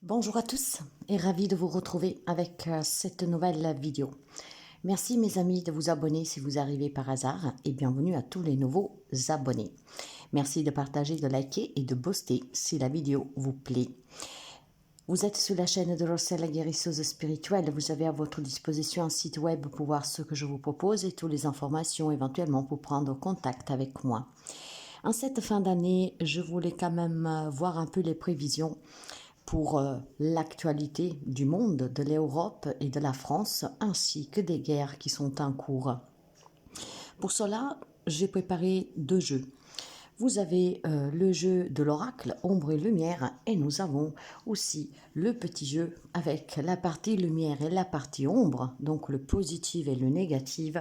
Bonjour à tous et ravi de vous retrouver avec cette nouvelle vidéo. Merci mes amis de vous abonner si vous arrivez par hasard et bienvenue à tous les nouveaux abonnés. Merci de partager, de liker et de poster si la vidéo vous plaît. Vous êtes sur la chaîne de Rossel, la guérisseuse spirituelle. Vous avez à votre disposition un site web pour voir ce que je vous propose et toutes les informations éventuellement pour prendre contact avec moi. En cette fin d'année, je voulais quand même voir un peu les prévisions pour l'actualité du monde, de l'Europe et de la France, ainsi que des guerres qui sont en cours. Pour cela, j'ai préparé deux jeux. Vous avez le jeu de l'oracle, ombre et lumière, et nous avons aussi le petit jeu avec la partie lumière et la partie ombre, donc le positif et le négatif,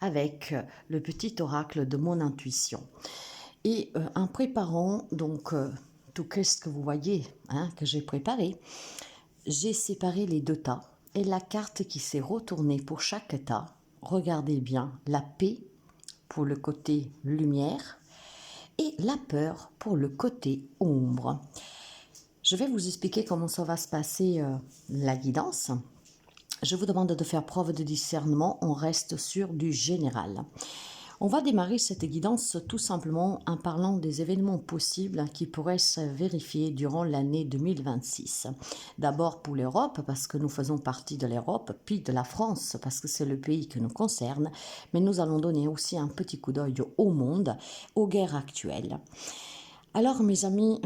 avec le petit oracle de mon intuition. Et en préparant donc tout ce que vous voyez que j'ai préparé, j'ai séparé les deux tas et la carte qui s'est retournée pour chaque tas. Regardez bien, la paix pour le côté lumière et la peur pour le côté ombre. Je vais vous expliquer comment ça va se passer la guidance. Je vous demande de faire preuve de discernement, on reste sur du général. On va démarrer cette guidance tout simplement en parlant des événements possibles qui pourraient se vérifier durant l'année 2026. D'abord pour l'Europe, parce que nous faisons partie de l'Europe, puis de la France, parce que c'est le pays qui nous concerne, mais nous allons donner aussi un petit coup d'œil au monde, aux guerres actuelles. Alors mes amis,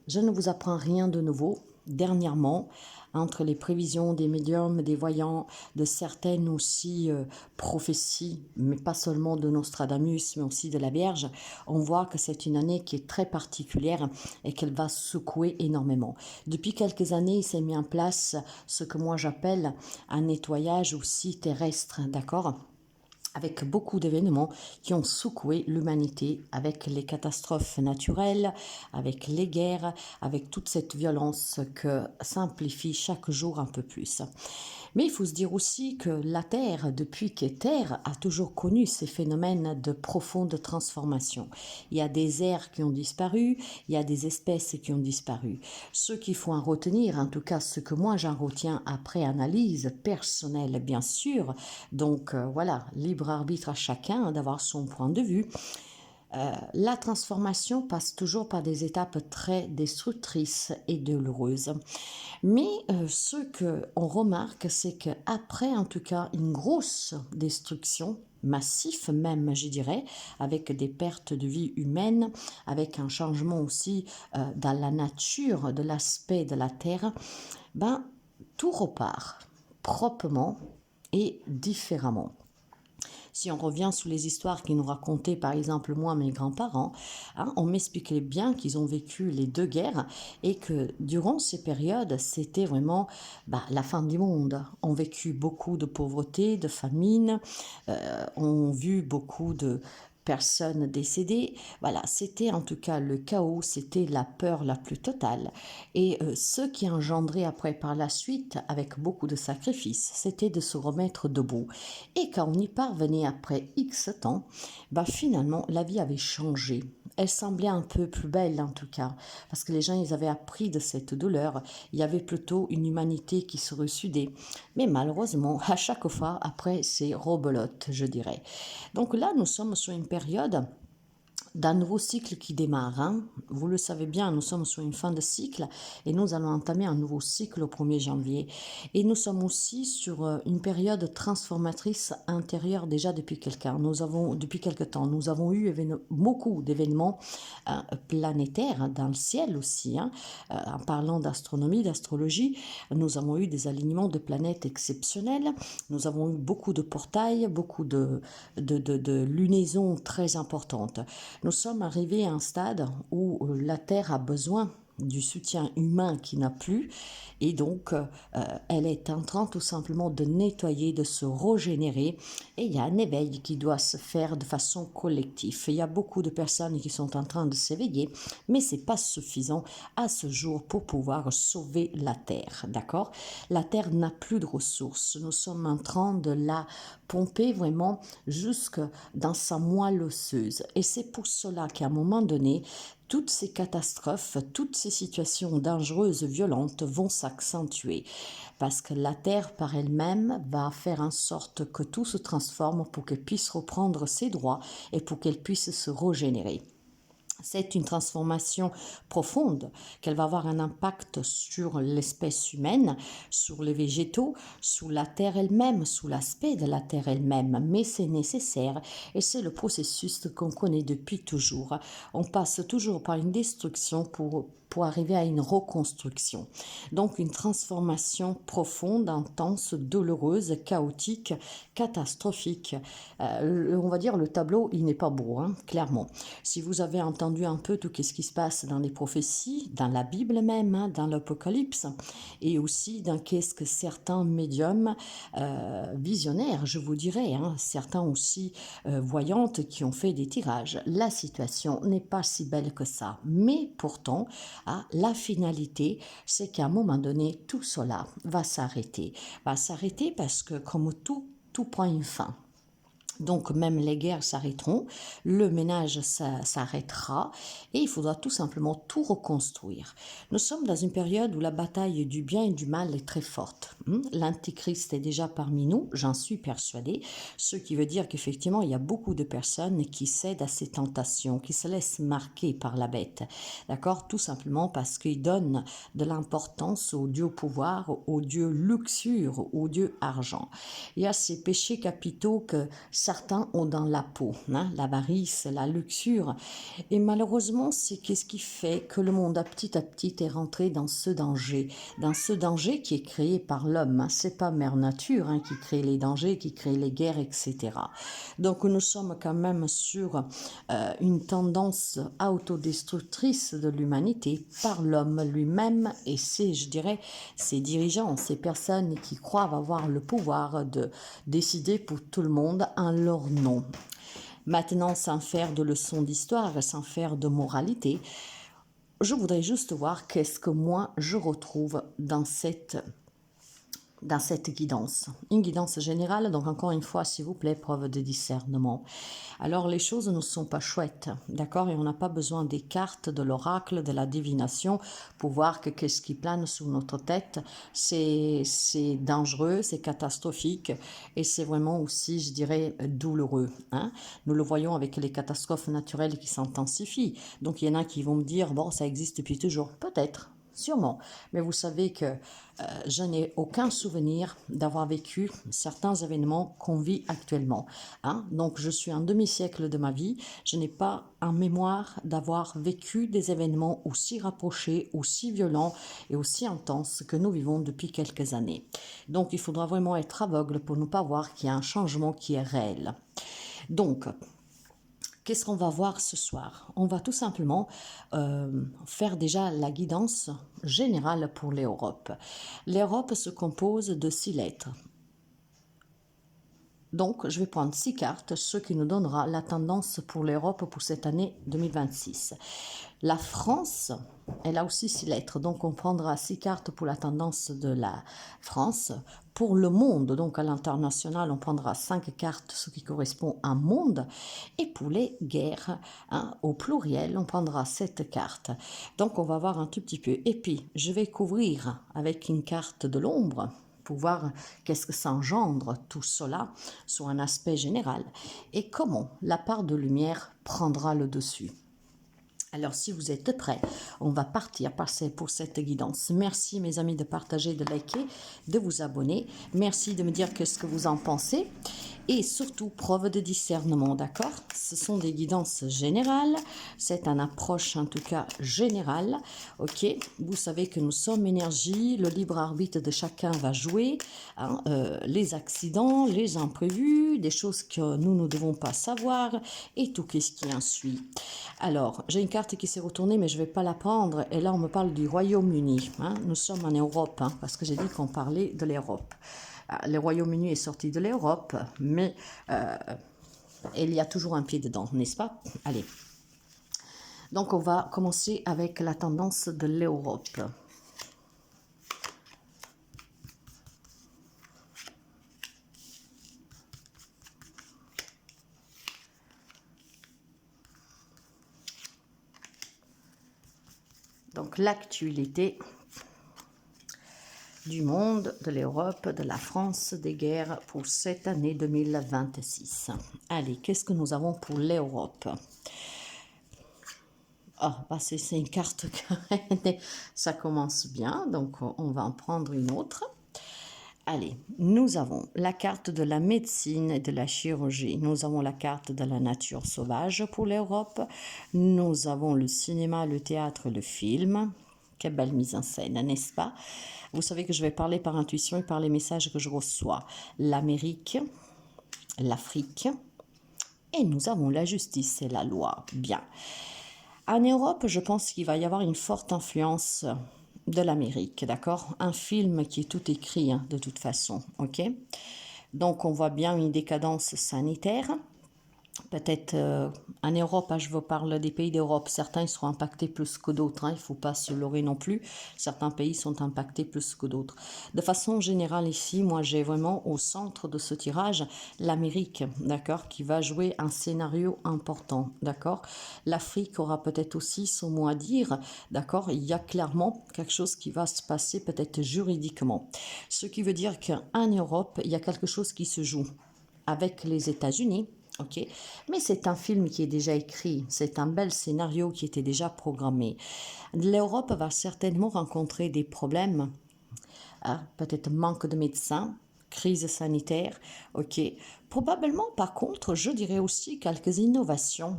je ne vous apprends rien de nouveau. Dernièrement, entre les prévisions des médiums, des voyants, de certaines aussi prophéties, mais pas seulement de Nostradamus, mais aussi de la Vierge, on voit que c'est une année qui est très particulière et qu'elle va secouer énormément. Depuis quelques années, il s'est mis en place ce que moi j'appelle un nettoyage aussi terrestre, d'accord ? Avec beaucoup d'événements qui ont secoué l'humanité, avec les catastrophes naturelles, avec les guerres, avec toute cette violence que s'amplifie chaque jour un peu plus. Mais il faut se dire aussi que la Terre, depuis qu'est Terre, a toujours connu ces phénomènes de profonde transformation. Il y a des airs qui ont disparu, il y a des espèces qui ont disparu. Ce qu'il faut en retenir, en tout cas ce que moi j'en retiens après analyse personnelle bien sûr, donc voilà, libre arbitre à chacun d'avoir son point de vue. La transformation passe toujours par des étapes très destructrices et douloureuses. Mais ce qu'on remarque, c'est qu'après, en tout cas, une grosse destruction, massif même, je dirais, avec des pertes de vie humaines, avec un changement aussi dans la nature de l'aspect de la Terre, tout repart proprement et différemment. Si on revient sur les histoires qui nous racontaient, par exemple, moi, mes grands-parents, on m'expliquait bien qu'ils ont vécu les deux guerres et que durant ces périodes, c'était vraiment la fin du monde. On vécu beaucoup de pauvreté, de famine, on vu beaucoup de personnes décédées. Voilà, c'était en tout cas le chaos, c'était la peur la plus totale. Et ce qui engendrait après par la suite, avec beaucoup de sacrifices, c'était de se remettre debout. Et quand on y parvenait après X temps, finalement, la vie avait changé. Elle semblait un peu plus belle en tout cas, parce que les gens, ils avaient appris de cette douleur. Il y avait plutôt une humanité qui se ressudait. Mais malheureusement, à chaque fois, après, c'est rebelote, je dirais. Donc là, nous sommes sur une période d'un nouveau cycle qui démarre. Vous le savez bien, nous sommes sur une fin de cycle et nous allons entamer un nouveau cycle au 1er janvier. Et nous sommes aussi sur une période transformatrice intérieure déjà depuis quelque temps. Nous avons eu beaucoup d'événements planétaires dans le ciel aussi. En parlant d'astronomie, d'astrologie, nous avons eu des alignements de planètes exceptionnels. Nous avons eu beaucoup de portails, beaucoup de lunaisons très importantes. Nous sommes arrivés à un stade où la Terre a besoin du soutien humain qui n'a plus et donc elle est en train tout simplement de nettoyer, de se régénérer et il y a un éveil qui doit se faire de façon collective. Il y a beaucoup de personnes qui sont en train de s'éveiller mais c'est pas suffisant à ce jour pour pouvoir sauver la Terre, d'accord? La Terre n'a plus de ressources, nous sommes en train de la pomper vraiment jusque dans sa moelle osseuse et c'est pour cela qu'à un moment donné toutes ces catastrophes, toutes ces situations dangereuses, violentes vont s'accentuer parce que la Terre par elle-même va faire en sorte que tout se transforme pour qu'elle puisse reprendre ses droits et pour qu'elle puisse se régénérer. C'est une transformation profonde qu'elle va avoir un impact sur l'espèce humaine, sur les végétaux, sur la terre elle-même, sous l'aspect de la terre elle-même. Mais c'est nécessaire et c'est le processus qu'on connaît depuis toujours. On passe toujours par une destruction pour arriver à une reconstruction. Donc une transformation profonde, intense, douloureuse, chaotique, catastrophique. On va dire le tableau, il n'est pas beau, hein, clairement. Si vous avez entendu un peu tout ce qui se passe dans les prophéties, dans la Bible même, hein, dans l'Apocalypse, et aussi dans qu'est-ce que certains médiums visionnaires, je vous dirais, hein, certains aussi voyantes qui ont fait des tirages, la situation n'est pas si belle que ça. Mais pourtant, la finalité, c'est qu'à un moment donné, tout cela va s'arrêter. Va s'arrêter parce que comme tout prend une fin. Donc même les guerres s'arrêteront, le ménage s'arrêtera et il faudra tout simplement tout reconstruire. Nous sommes dans une période où la bataille du bien et du mal est très forte. L'antichrist est déjà parmi nous, j'en suis persuadée, ce qui veut dire qu'effectivement il y a beaucoup de personnes qui cèdent à ces tentations, qui se laissent marquer par la bête. D'accord? Tout simplement parce qu'ils donnent de l'importance au dieu pouvoir, au dieu luxure, au dieu argent. Il y a ces péchés capitaux que certains ont dans la peau, hein, l'avarice, la luxure. Et malheureusement, c'est qu'est-ce qui fait que le monde, à petit est rentré dans ce danger qui est créé par l'homme. Hein. C'est pas Mère Nature hein, qui crée les dangers, qui crée les guerres, etc. Donc nous sommes quand même sur une tendance autodestructrice de l'humanité par l'homme lui-même et c'est, je dirais, ces dirigeants, ces personnes qui croient avoir le pouvoir de décider pour tout le monde en leur nom. Maintenant, sans faire de leçons d'histoire, sans faire de moralité, je voudrais juste voir qu'est-ce que moi je retrouve dans cette guidance. Une guidance générale, donc encore une fois, s'il vous plaît, preuve de discernement. Alors les choses ne sont pas chouettes, d'accord? Et on n'a pas besoin des cartes, de l'oracle, de la divination pour voir que qu'est-ce qui plane sous notre tête. C'est dangereux, c'est catastrophique et c'est vraiment aussi, je dirais, douloureux. Hein? Nous le voyons avec les catastrophes naturelles qui s'intensifient. Donc il y en a qui vont me dire, bon, ça existe depuis toujours. Peut-être. Sûrement, mais vous savez que je n'ai aucun souvenir d'avoir vécu certains événements qu'on vit actuellement. Hein? Donc je suis un demi-siècle de ma vie, je n'ai pas en mémoire d'avoir vécu des événements aussi rapprochés, aussi violents et aussi intenses que nous vivons depuis quelques années. Donc il faudra vraiment être aveugle pour ne pas voir qu'il y a un changement qui est réel. Donc, qu'est-ce qu'on va voir ce soir? On va tout simplement faire déjà la guidance générale pour l'Europe. L'Europe se compose de 6 lettres. Donc, je vais prendre 6 cartes, ce qui nous donnera la tendance pour l'Europe pour cette année 2026. La France, elle a aussi 6 lettres, donc on prendra 6 cartes pour la tendance de la France. Pour le monde, donc à l'international, on prendra 5 cartes, ce qui correspond à monde. Et pour les guerres, hein, au pluriel, on prendra 7 cartes. Donc on va voir un tout petit peu. Et puis, je vais couvrir avec une carte de l'ombre pour voir qu'est-ce que ça engendre tout cela sur un aspect général et comment la part de lumière prendra le dessus. Alors, si vous êtes prêts, on va partir pour cette guidance. Merci, mes amis, de partager, de liker, de vous abonner. Merci de me dire ce que vous en pensez. Et surtout, preuve de discernement, d'accord? Ce sont des guidances générales. C'est une approche, en tout cas, générale. Ok? Vous savez que nous sommes énergie. Le libre arbitre de chacun va jouer. Hein, les accidents, les imprévus, des choses que nous ne devons pas savoir et tout ce qui en suit. Alors, j'ai une carte qui s'est retournée, mais je ne vais pas la prendre. Et là, on me parle du Royaume-Uni. Hein? Nous sommes en Europe, hein, parce que j'ai dit qu'on parlait de l'Europe. Le Royaume-Uni est sorti de l'Europe, mais il y a toujours un pied dedans, n'est-ce pas? Allez. Donc, on va commencer avec la tendance de l'Europe. Donc, l'actualité du monde, de l'Europe, de la France, des guerres pour cette année 2026. Allez, qu'est-ce que nous avons pour l'Europe? Ah, bah c'est une carte, ça commence bien, donc on va en prendre une autre. Allez, nous avons la carte de la médecine et de la chirurgie. Nous avons la carte de la nature sauvage pour l'Europe. Nous avons le cinéma, le théâtre, le film. Quelle belle mise en scène, n'est-ce pas? Vous savez que je vais parler par intuition et par les messages que je reçois. L'Amérique, l'Afrique, et nous avons la justice et la loi. Bien. En Europe, je pense qu'il va y avoir une forte influence de l'Amérique, d'accord? Un film qui est tout écrit, hein, de toute façon, ok? Donc, on voit bien une décadence sanitaire. Peut-être en Europe, je vous parle des pays d'Europe, certains seront impactés plus que d'autres, hein, il ne faut pas se leurrer non plus, certains pays sont impactés plus que d'autres. De façon générale ici, moi j'ai vraiment au centre de ce tirage l'Amérique, d'accord, qui va jouer un scénario important, d'accord. L'Afrique aura peut-être aussi son mot à dire, d'accord, il y a clairement quelque chose qui va se passer peut-être juridiquement. Ce qui veut dire qu'en Europe, il y a quelque chose qui se joue avec les États-Unis. Ok, mais c'est un film qui est déjà écrit, c'est un bel scénario qui était déjà programmé. L'Europe va certainement rencontrer des problèmes, hein, peut-être manque de médecins, crise sanitaire, ok. Probablement, par contre, je dirais aussi quelques innovations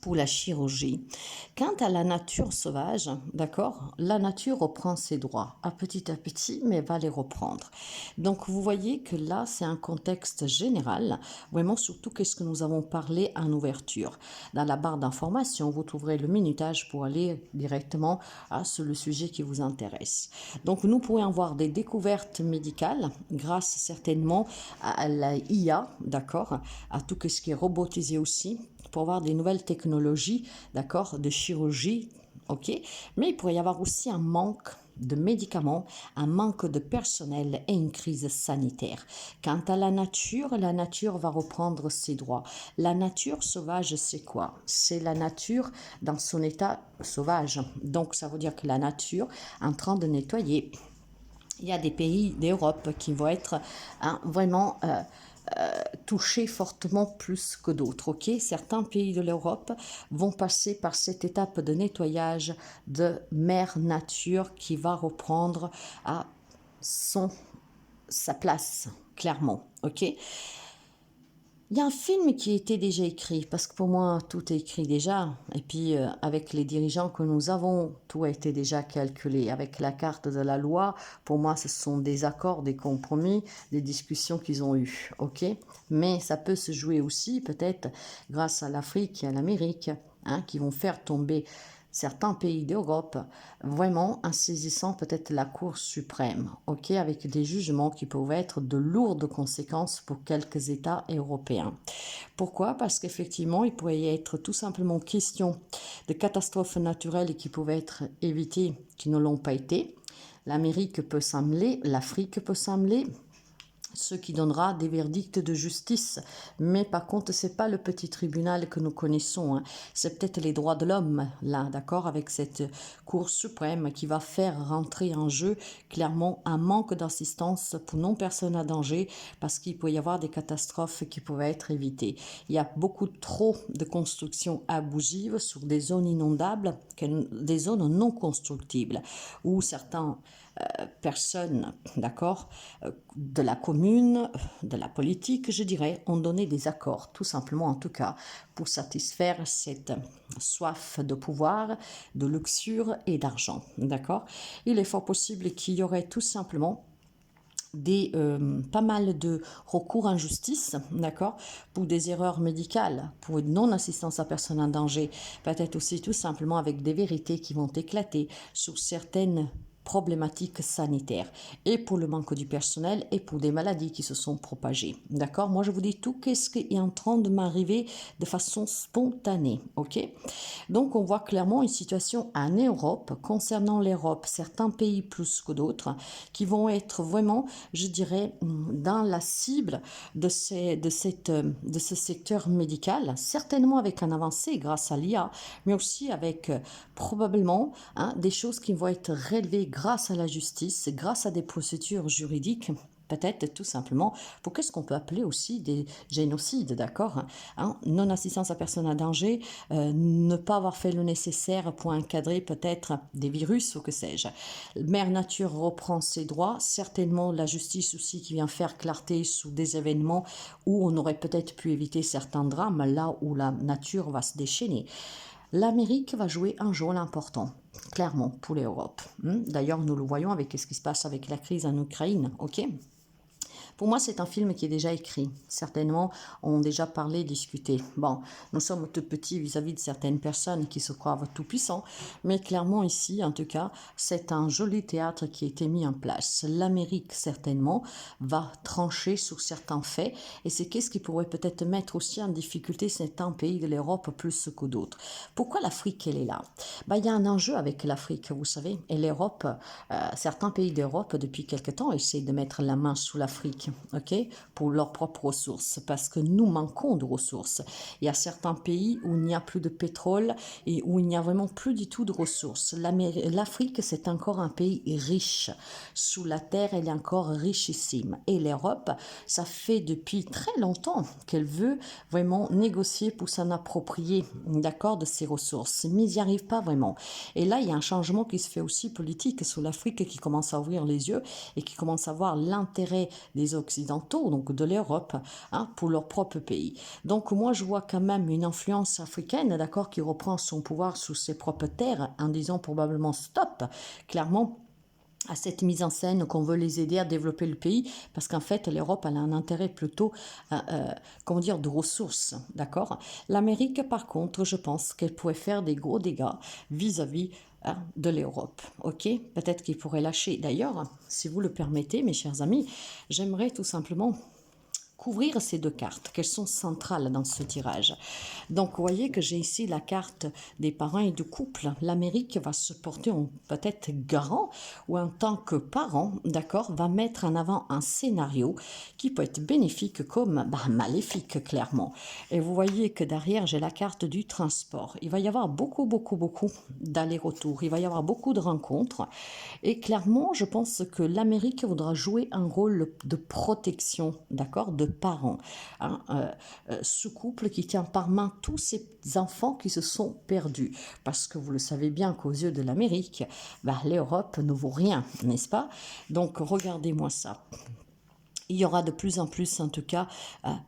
pour la chirurgie. Quant à la nature sauvage, d'accord, la nature reprend ses droits à petit, mais va les reprendre. Donc, vous voyez que là, c'est un contexte général, vraiment surtout qu'est-ce que nous avons parlé en ouverture. Dans la barre d'information, vous trouverez le minutage pour aller directement sur le sujet qui vous intéresse. Donc, nous pourrions avoir des découvertes médicales grâce certainement à la IA, d'accord, à tout ce qui est robotisé aussi, pour avoir des nouvelles technologies, d'accord, de chirurgie, ok, mais il pourrait y avoir aussi un manque de médicaments, un manque de personnel et une crise sanitaire. Quant à la nature va reprendre ses droits. La nature sauvage, c'est quoi? C'est la nature dans son état sauvage. Donc, ça veut dire que la nature est en train de nettoyer. Il y a des pays d'Europe qui vont être vraiment touchés fortement plus que d'autres. Ok, certains pays de l'Europe vont passer par cette étape de nettoyage de mère nature qui va reprendre à sa place, clairement. Ok. Il y a un film qui était déjà écrit, parce que pour moi, tout est écrit déjà. Et puis, avec les dirigeants que nous avons, tout a été déjà calculé. Avec la carte de la loi, pour moi, ce sont des accords, des compromis, des discussions qu'ils ont eues. Ok, mais ça peut se jouer aussi, peut-être, grâce à l'Afrique et à l'Amérique, hein, qui vont faire tomber certains pays d'Europe, vraiment en saisissant peut-être la Cour suprême, ok, avec des jugements qui peuvent être de lourdes conséquences pour quelques États européens. Pourquoi? Parce qu'effectivement, il pourrait y être tout simplement question de catastrophes naturelles qui pouvaient être évitées, qui ne l'ont pas été. L'Amérique peut s'en mêler, l'Afrique peut s'en mêler, ce qui donnera des verdicts de justice. Mais par contre, ce n'est pas le petit tribunal que nous connaissons. Hein. C'est peut-être les droits de l'homme, là, d'accord, avec cette Cour suprême qui va faire rentrer en jeu clairement un manque d'assistance pour non-personnes à danger parce qu'il peut y avoir des catastrophes qui pouvaient être évitées. Il y a beaucoup trop de constructions abusives sur des zones inondables, des zones non constructibles, où certains personnes, d'accord, de la commune, de la politique, je dirais, ont donné des accords, tout simplement en tout cas, pour satisfaire cette soif de pouvoir, de luxure et d'argent, d'accord. Il est fort possible qu'il y aurait tout simplement pas mal de recours en justice, d'accord, pour des erreurs médicales, pour une non-assistance à personne en danger, peut-être aussi tout simplement avec des vérités qui vont éclater sur certaines problématiques sanitaires et pour le manque du personnel et pour des maladies qui se sont propagées. D'accord? Moi, je vous dis tout qu'est-ce qui est en train de m'arriver de façon spontanée. OK? Donc, on voit clairement une situation en Europe, concernant l'Europe, certains pays plus que d'autres, qui vont être vraiment, je dirais, dans la cible de ce secteur médical, certainement avec un avancé grâce à l'IA, mais aussi avec probablement des choses qui vont être relevées grâce à la justice, grâce à des procédures juridiques, peut-être tout simplement pour qu'est-ce qu'on peut appeler aussi des génocides, d'accord, non-assistance à personne en danger, ne pas avoir fait le nécessaire pour encadrer peut-être des virus ou que sais-je. Mère Nature reprend ses droits, certainement la justice aussi qui vient faire clarté sous des événements où on aurait peut-être pu éviter certains drames, là où la nature va se déchaîner. L'Amérique va jouer un rôle important, clairement, pour l'Europe. D'ailleurs, nous le voyons avec ce qui se passe avec la crise en Ukraine, ok ? Pour moi, c'est un film qui est déjà écrit. Certainement, on a déjà parlé, discuté. Bon, nous sommes tout petits vis-à-vis de certaines personnes qui se croient tout puissants, mais clairement ici, en tout cas, c'est un joli théâtre qui a été mis en place. L'Amérique, certainement, va trancher sur certains faits, et c'est qu'est-ce qui pourrait peut-être mettre aussi en difficulté certains pays de l'Europe plus que d'autres. Pourquoi l'Afrique, elle est là? Il y a un enjeu avec l'Afrique, vous savez, et l'Europe, certains pays d'Europe, depuis quelque temps, essaient de mettre la main sous l'Afrique. Ok, pour leurs propres ressources, parce que nous manquons de ressources. Il y a certains pays où il n'y a plus de pétrole et où il n'y a vraiment plus du tout de ressources. L'Afrique, c'est encore un pays riche. Sous la terre, elle est encore richissime. Et l'Europe, ça fait depuis très longtemps qu'elle veut vraiment négocier pour s'en approprier, d'accord, de ses ressources. Mais ils n'y arrivent pas vraiment. Et là, il y a un changement qui se fait aussi politique sous l'Afrique qui commence à ouvrir les yeux et qui commence à voir l'intérêt des occidentaux, donc de l'Europe, pour leur propre pays. Donc moi, je vois quand même une influence africaine, d'accord, qui reprend son pouvoir sous ses propres terres en disant probablement stop, clairement, à cette mise en scène qu'on veut les aider à développer le pays, parce qu'en fait, l'Europe elle a un intérêt plutôt, comment dire, de ressources, d'accord. L'Amérique, par contre, je pense qu'elle pourrait faire des gros dégâts vis-à-vis de l'Europe, ok. Peut-être qu'il pourrait lâcher. D'ailleurs, si vous le permettez, mes chers amis, j'aimerais tout simplement couvrir ces deux cartes, qu'elles sont centrales dans ce tirage. Donc, vous voyez que j'ai ici la carte des parents et du couple. L'Amérique va se porter en peut-être garant ou en tant que parent, d'accord, va mettre en avant un scénario qui peut être bénéfique comme maléfique, clairement. Et vous voyez que derrière, j'ai la carte du transport. Il va y avoir beaucoup d'allers-retours. Il va y avoir beaucoup de rencontres. Et clairement, je pense que l'Amérique voudra jouer un rôle de protection, d'accord, de parents. Ce couple qui tient par main tous ces enfants qui se sont perdus. Parce que vous le savez bien qu'aux yeux de l'Amérique, l'Europe ne vaut rien, n'est-ce pas? Donc, regardez-moi ça. Il y aura de plus en plus, en tout cas,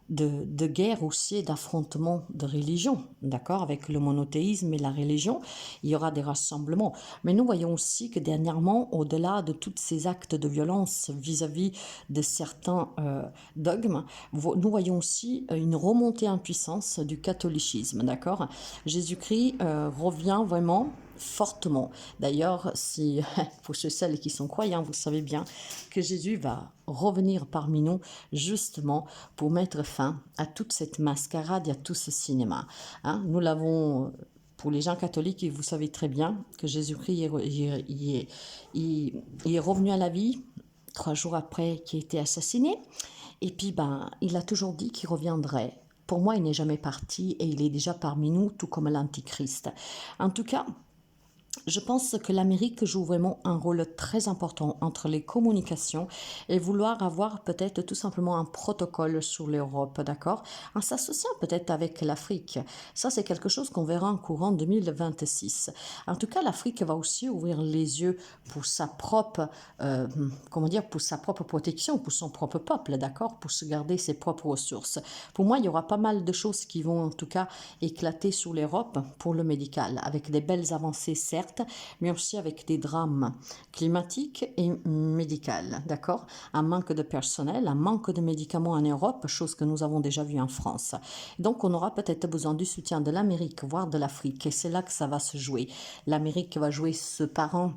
de guerres aussi et d'affrontements de religion, d'accord, avec le monothéisme et la religion. Il y aura des rassemblements. Mais nous voyons aussi que dernièrement, au-delà de tous ces actes de violence vis-à-vis de certains dogmes, nous voyons aussi une remontée en puissance du catholicisme, d'accord. Jésus-Christ revient vraiment fortement. D'ailleurs, si pour ceux et celles qui sont croyants, vous savez bien que Jésus va revenir parmi nous justement pour mettre fin à toute cette mascarade et à tout ce cinéma. Nous l'avons pour les gens catholiques, vous savez très bien que Jésus-Christ est revenu à la vie 3 jours après qu'il ait été assassiné. Et puis, il a toujours dit qu'il reviendrait. Pour moi, il n'est jamais parti et il est déjà parmi nous, tout comme l'Antichrist. En tout cas, je pense que l'Amérique joue vraiment un rôle très important entre les communications et vouloir avoir peut-être tout simplement un protocole sur l'Europe, d'accord, en s'associant peut-être avec l'Afrique. Ça, c'est quelque chose qu'on verra en courant 2026. En tout cas, l'Afrique va aussi ouvrir les yeux pour sa propre, pour sa propre protection, pour son propre peuple, d'accord, pour se garder ses propres ressources. Pour moi, il y aura pas mal de choses qui vont en tout cas éclater sur l'Europe pour le médical, avec des belles avancées, certes, mais aussi avec des drames climatiques et médicaux, d'accord? Un manque de personnel, un manque de médicaments en Europe, chose que nous avons déjà vue en France. Donc, on aura peut-être besoin du soutien de l'Amérique, voire de l'Afrique, et c'est là que ça va se jouer. L'Amérique va jouer ce parent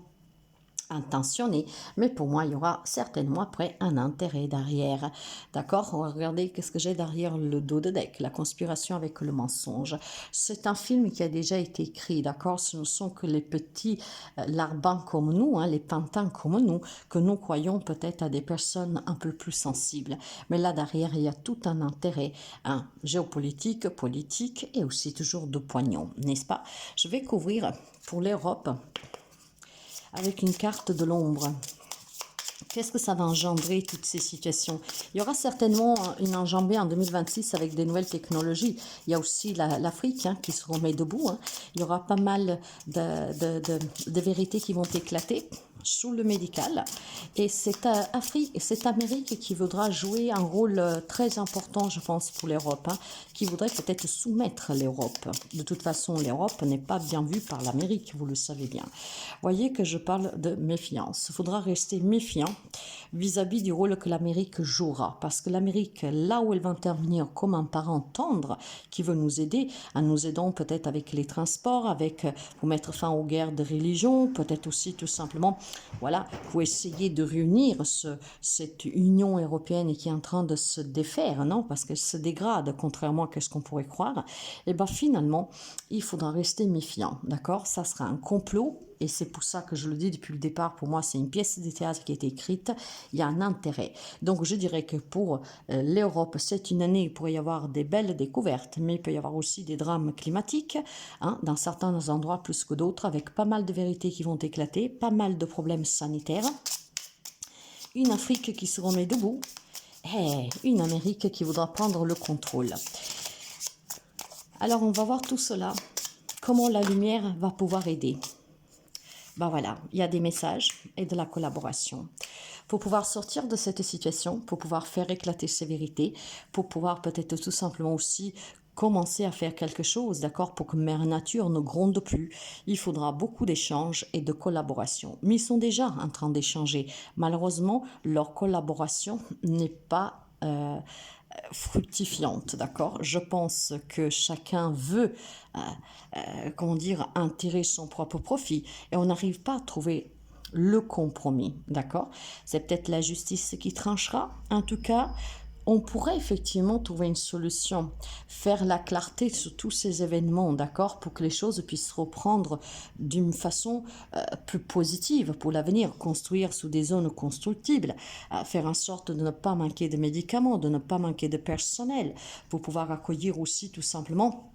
intentionné, mais pour moi, il y aura certainement après un intérêt derrière. D'accord? On va regarder qu'est-ce que j'ai derrière le dos de deck, la conspiration avec le mensonge. C'est un film qui a déjà été écrit, d'accord? Ce ne sont que les petits larbins comme nous, hein, les pantins comme nous, que nous croyons peut-être à des personnes un peu plus sensibles. Mais là derrière, il y a tout un intérêt, hein, géopolitique, politique et aussi toujours de poignons, n'est-ce pas? Je vais couvrir pour l'Europe avec une carte de l'ombre. Qu'est-ce que ça va engendrer, toutes ces situations? Il y aura certainement une enjambée en 2026 avec des nouvelles technologies. Il y a aussi l'Afrique hein, qui se remet debout. Hein. Il y aura pas mal de vérités qui vont éclater sous le médical. Et c'est Afrique, c'est Amérique qui voudra jouer un rôle très important, je pense, pour l'Europe, hein, qui voudrait peut-être soumettre l'Europe. De toute façon, l'Europe n'est pas bien vue par l'Amérique, vous le savez bien. Voyez que je parle de méfiance. Il faudra rester méfiant vis-à-vis du rôle que l'Amérique jouera. Parce que l'Amérique, là où elle va intervenir comme un parent tendre qui veut nous aider, en nous aidant peut-être avec les transports, avec pour mettre fin aux guerres de religion, peut-être aussi tout simplement, voilà, pour essayer de réunir cette Union européenne qui est en train de se défaire, non? Parce qu'elle se dégrade, contrairement à ce qu'on pourrait croire. Et bien finalement, il faudra rester méfiant, d'accord? Ça sera un complot. Et c'est pour ça que je le dis depuis le départ, pour moi c'est une pièce de théâtre qui a été écrite, il y a un intérêt. Donc je dirais que pour l'Europe, c'est une année où il pourrait y avoir des belles découvertes, mais il peut y avoir aussi des drames climatiques, hein, dans certains endroits plus que d'autres, avec pas mal de vérités qui vont éclater, pas mal de problèmes sanitaires, une Afrique qui se remet debout, et une Amérique qui voudra prendre le contrôle. Alors on va voir tout cela, comment la lumière va pouvoir aider. Ben voilà, il y a des messages et de la collaboration. Pour pouvoir sortir de cette situation, pour pouvoir faire éclater ces vérités, pour pouvoir peut-être tout simplement aussi commencer à faire quelque chose, d'accord, pour que Mère Nature ne gronde plus, il faudra beaucoup d'échanges et de collaboration. Mais ils sont déjà en train d'échanger. Malheureusement, leur collaboration n'est pas fructifiante, d'accord? Je pense que chacun veut, comment dire, en tirer son propre profit et on n'arrive pas à trouver le compromis, d'accord? C'est peut-être la justice qui tranchera. En tout cas, on pourrait effectivement trouver une solution, faire la clarté sur tous ces événements, d'accord, pour que les choses puissent reprendre d'une façon plus positive pour l'avenir, construire sous des zones constructibles, faire en sorte de ne pas manquer de médicaments, de ne pas manquer de personnel, pour pouvoir accueillir aussi tout simplement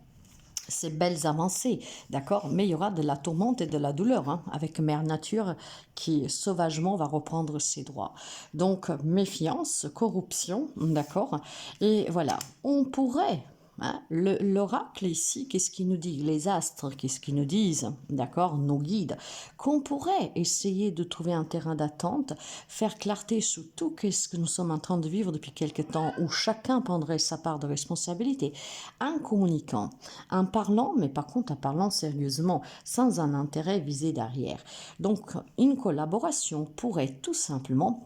ces belles avancées, d'accord? Mais il y aura de la tourmente et de la douleur, hein, avec Mère Nature qui sauvagement va reprendre ses droits. Donc, méfiance, corruption, d'accord? Et voilà, on pourrait... Hein, l'oracle ici, qu'est-ce qu'il nous dit? Les astres, qu'est-ce qu'ils nous disent? D'accord? Nos guides. Qu'on pourrait essayer de trouver un terrain d'attente, faire clarté sur tout ce que nous sommes en train de vivre depuis quelque temps, où chacun prendrait sa part de responsabilité, en communiquant, en parlant, mais par contre en parlant sérieusement, sans un intérêt visé derrière. Donc, une collaboration pourrait tout simplement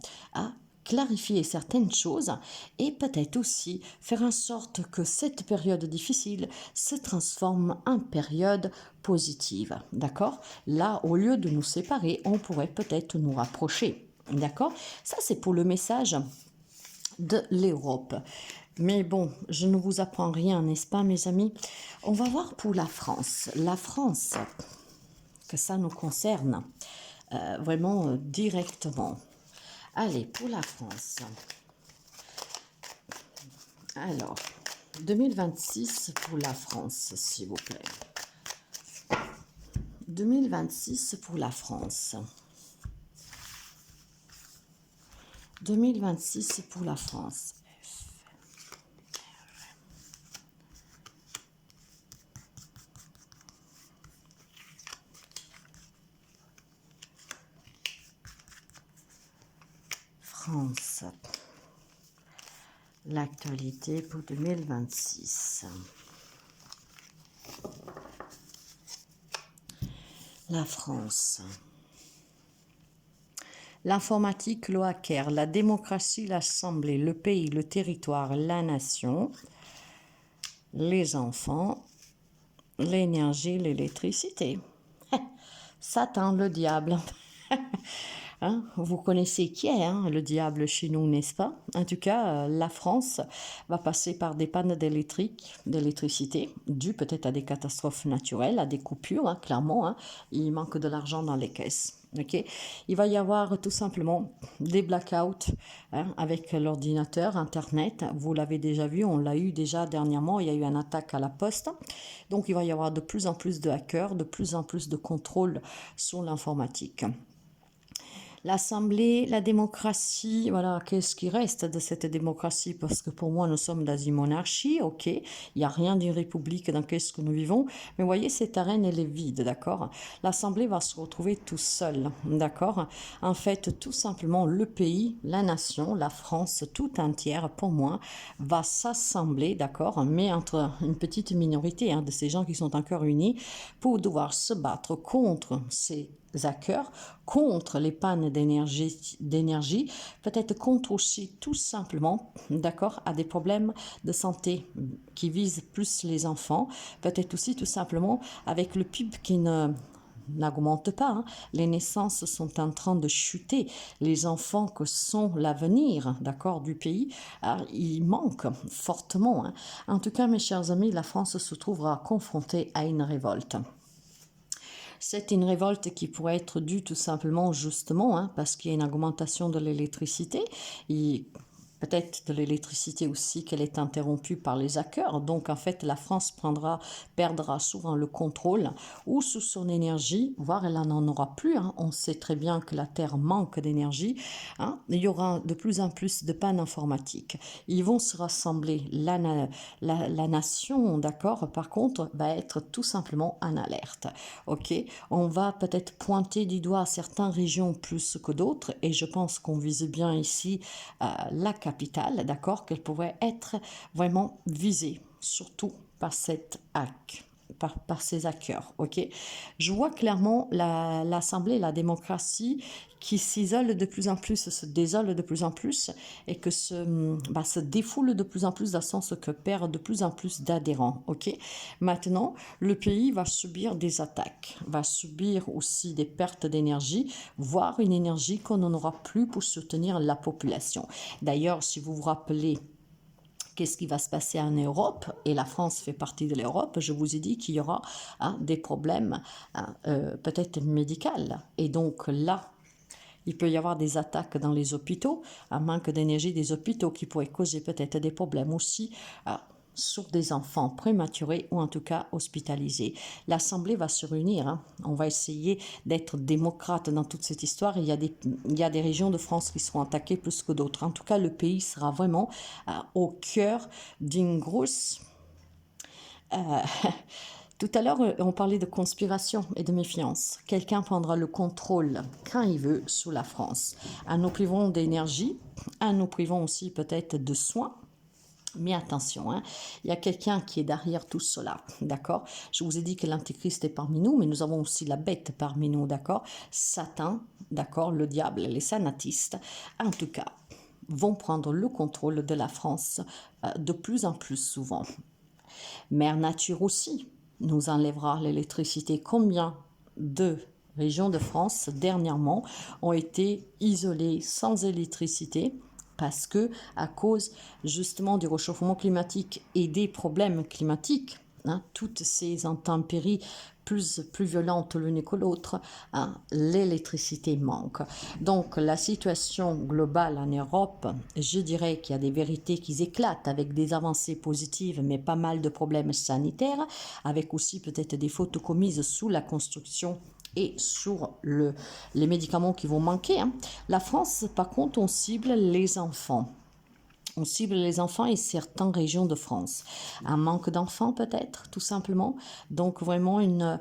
clarifier certaines choses et peut-être aussi faire en sorte que cette période difficile se transforme en période positive, d'accord? Là, au lieu de nous séparer, on pourrait peut-être nous rapprocher, d'accord? Ça, c'est pour le message de l'Europe. Mais bon, je ne vous apprends rien, n'est-ce pas, mes amis? On va voir pour la France. La France, que ça nous concerne vraiment directement. Allez, pour la France. Alors, 2026 pour la France, s'il vous plaît. 2026 pour la France. 2026 pour la France. France. L'actualité pour 2026. La France. L'informatique, le hacker, la démocratie, l'assemblée, le pays, le territoire, la nation, les enfants, l'énergie, l'électricité. Satan, le diable. Hein, vous connaissez qui est hein, le diable chez nous, n'est-ce pas? En tout cas, la France va passer par des pannes d'électricité, dues peut-être à des catastrophes naturelles, à des coupures, hein, clairement. Hein, il manque de l'argent dans les caisses. Okay. Il va y avoir tout simplement des blackouts hein, avec l'ordinateur, Internet. Vous l'avez déjà vu, on l'a eu déjà dernièrement. Il y a eu une attaque à la poste. Donc, il va y avoir de plus en plus de hackers, de plus en plus de contrôle sur l'informatique. L'Assemblée, la démocratie, voilà, qu'est-ce qui reste de cette démocratie? Parce que pour moi, nous sommes dans une monarchie, ok, il n'y a rien d'une république dans ce que nous vivons, mais voyez, cette arène, elle est vide, d'accord? L'Assemblée va se retrouver tout seul, d'accord? En fait, tout simplement, le pays, la nation, la France tout entière, pour moi, va s'assembler, d'accord? Mais entre une petite minorité hein, de ces gens qui sont encore unis pour devoir se battre contre ces hackers, contre les pannes d'énergie, peut-être contre aussi tout simplement, d'accord, à des problèmes de santé qui visent plus les enfants, peut-être aussi tout simplement avec le PIB qui n'augmente pas. Hein. Les naissances sont en train de chuter. Les enfants que sont l'avenir, d'accord, du pays, ils manquent fortement. Hein. En tout cas, mes chers amis, la France se trouvera confrontée à une révolte. C'est une révolte qui pourrait être due tout simplement justement hein, parce qu'il y a une augmentation de l'électricité et peut-être de l'électricité aussi qu'elle est interrompue par les hackers. Donc en fait la France perdra souvent le contrôle ou sous son énergie, voire elle n'en aura plus. Hein. On sait très bien que la Terre manque d'énergie. Hein. Il y aura de plus en plus de pannes informatiques. Ils vont se rassembler. La nation, d'accord, par contre, va être tout simplement en alerte. Ok, on va peut-être pointer du doigt certaines régions plus que d'autres et je pense qu'on vise bien ici la capitale, d'accord, qu'elle pourrait être vraiment visée, surtout par cette hack. Par ces hackers, ok. Je vois clairement l'Assemblée, la démocratie qui s'isole de plus en plus, se désole de plus en plus et que se défoule de plus en plus dans le sens que perd de plus en plus d'adhérents, ok. Maintenant, le pays va subir des attaques, va subir aussi des pertes d'énergie, voire une énergie qu'on n'en aura plus pour soutenir la population. D'ailleurs, si vous vous rappelez, qu'est-ce qui va se passer en Europe, et la France fait partie de l'Europe, je vous ai dit qu'il y aura hein, des problèmes hein, peut-être médicaux. Et donc là, il peut y avoir des attaques dans les hôpitaux, un manque d'énergie des hôpitaux qui pourrait causer peut-être des problèmes aussi sur des enfants prématurés ou en tout cas hospitalisés. L'Assemblée va se réunir, hein. On va essayer d'être démocrate dans toute cette histoire. Il y a des régions de France qui seront attaquées plus que d'autres. En tout cas, le pays sera vraiment au cœur d'une grosse... Tout à l'heure, on parlait de conspiration et de méfiance. Quelqu'un prendra le contrôle quand il veut sous la France. En nous privant d'énergie, en nous privant aussi peut-être de soins. Mais attention, hein, il y a quelqu'un qui est derrière tout cela, d'accord? Je vous ai dit que l'antéchrist est parmi nous, mais nous avons aussi la bête parmi nous, d'accord? Satan, d'accord, le diable, les sanatistes, en tout cas, vont prendre le contrôle de la France de plus en plus souvent. Mère Nature aussi nous enlèvera l'électricité. Combien de régions de France, dernièrement, ont été isolées sans électricité parce que à cause justement du réchauffement climatique et des problèmes climatiques, hein, toutes ces intempéries plus violentes l'une que l'autre, hein, l'électricité manque. Donc la situation globale en Europe, je dirais qu'il y a des vérités qui éclatent avec des avancées positives, mais pas mal de problèmes sanitaires, avec aussi peut-être des fautes commises sous la construction et sur les médicaments qui vont manquer. Hein. La France, par contre, on cible les enfants. On cible les enfants et certaines régions de France. Un manque d'enfants peut-être, tout simplement. Donc vraiment une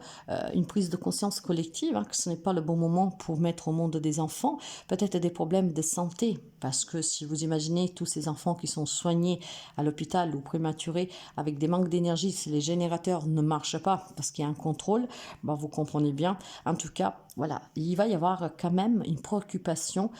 prise de conscience collective, hein, que ce n'est pas le bon moment pour mettre au monde des enfants. Peut-être des problèmes de santé, parce que si vous imaginez tous ces enfants qui sont soignés à l'hôpital ou prématurés avec des manques d'énergie, si les générateurs ne marchent pas parce qu'il y a un contrôle, ben vous comprenez bien. En tout cas, voilà, il va y avoir quand même une préoccupation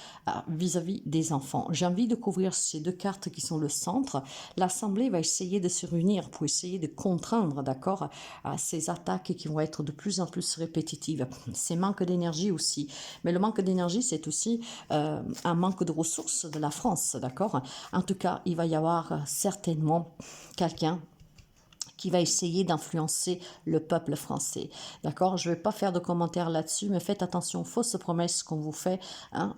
vis-à-vis des enfants. J'ai envie de couvrir ces deux cartes qui sont le centre. L'Assemblée va essayer de se réunir pour essayer de contraindre, d'accord, ces attaques qui vont être de plus en plus répétitives. C'est manque d'énergie aussi. Mais le manque d'énergie, c'est aussi un manque de ressources de la France, d'accord. En tout cas, il va y avoir certainement quelqu'un qui va essayer d'influencer le peuple français. D'accord? Je ne vais pas faire de commentaires là-dessus, mais faites attention aux fausses promesses qu'on vous fait, hein,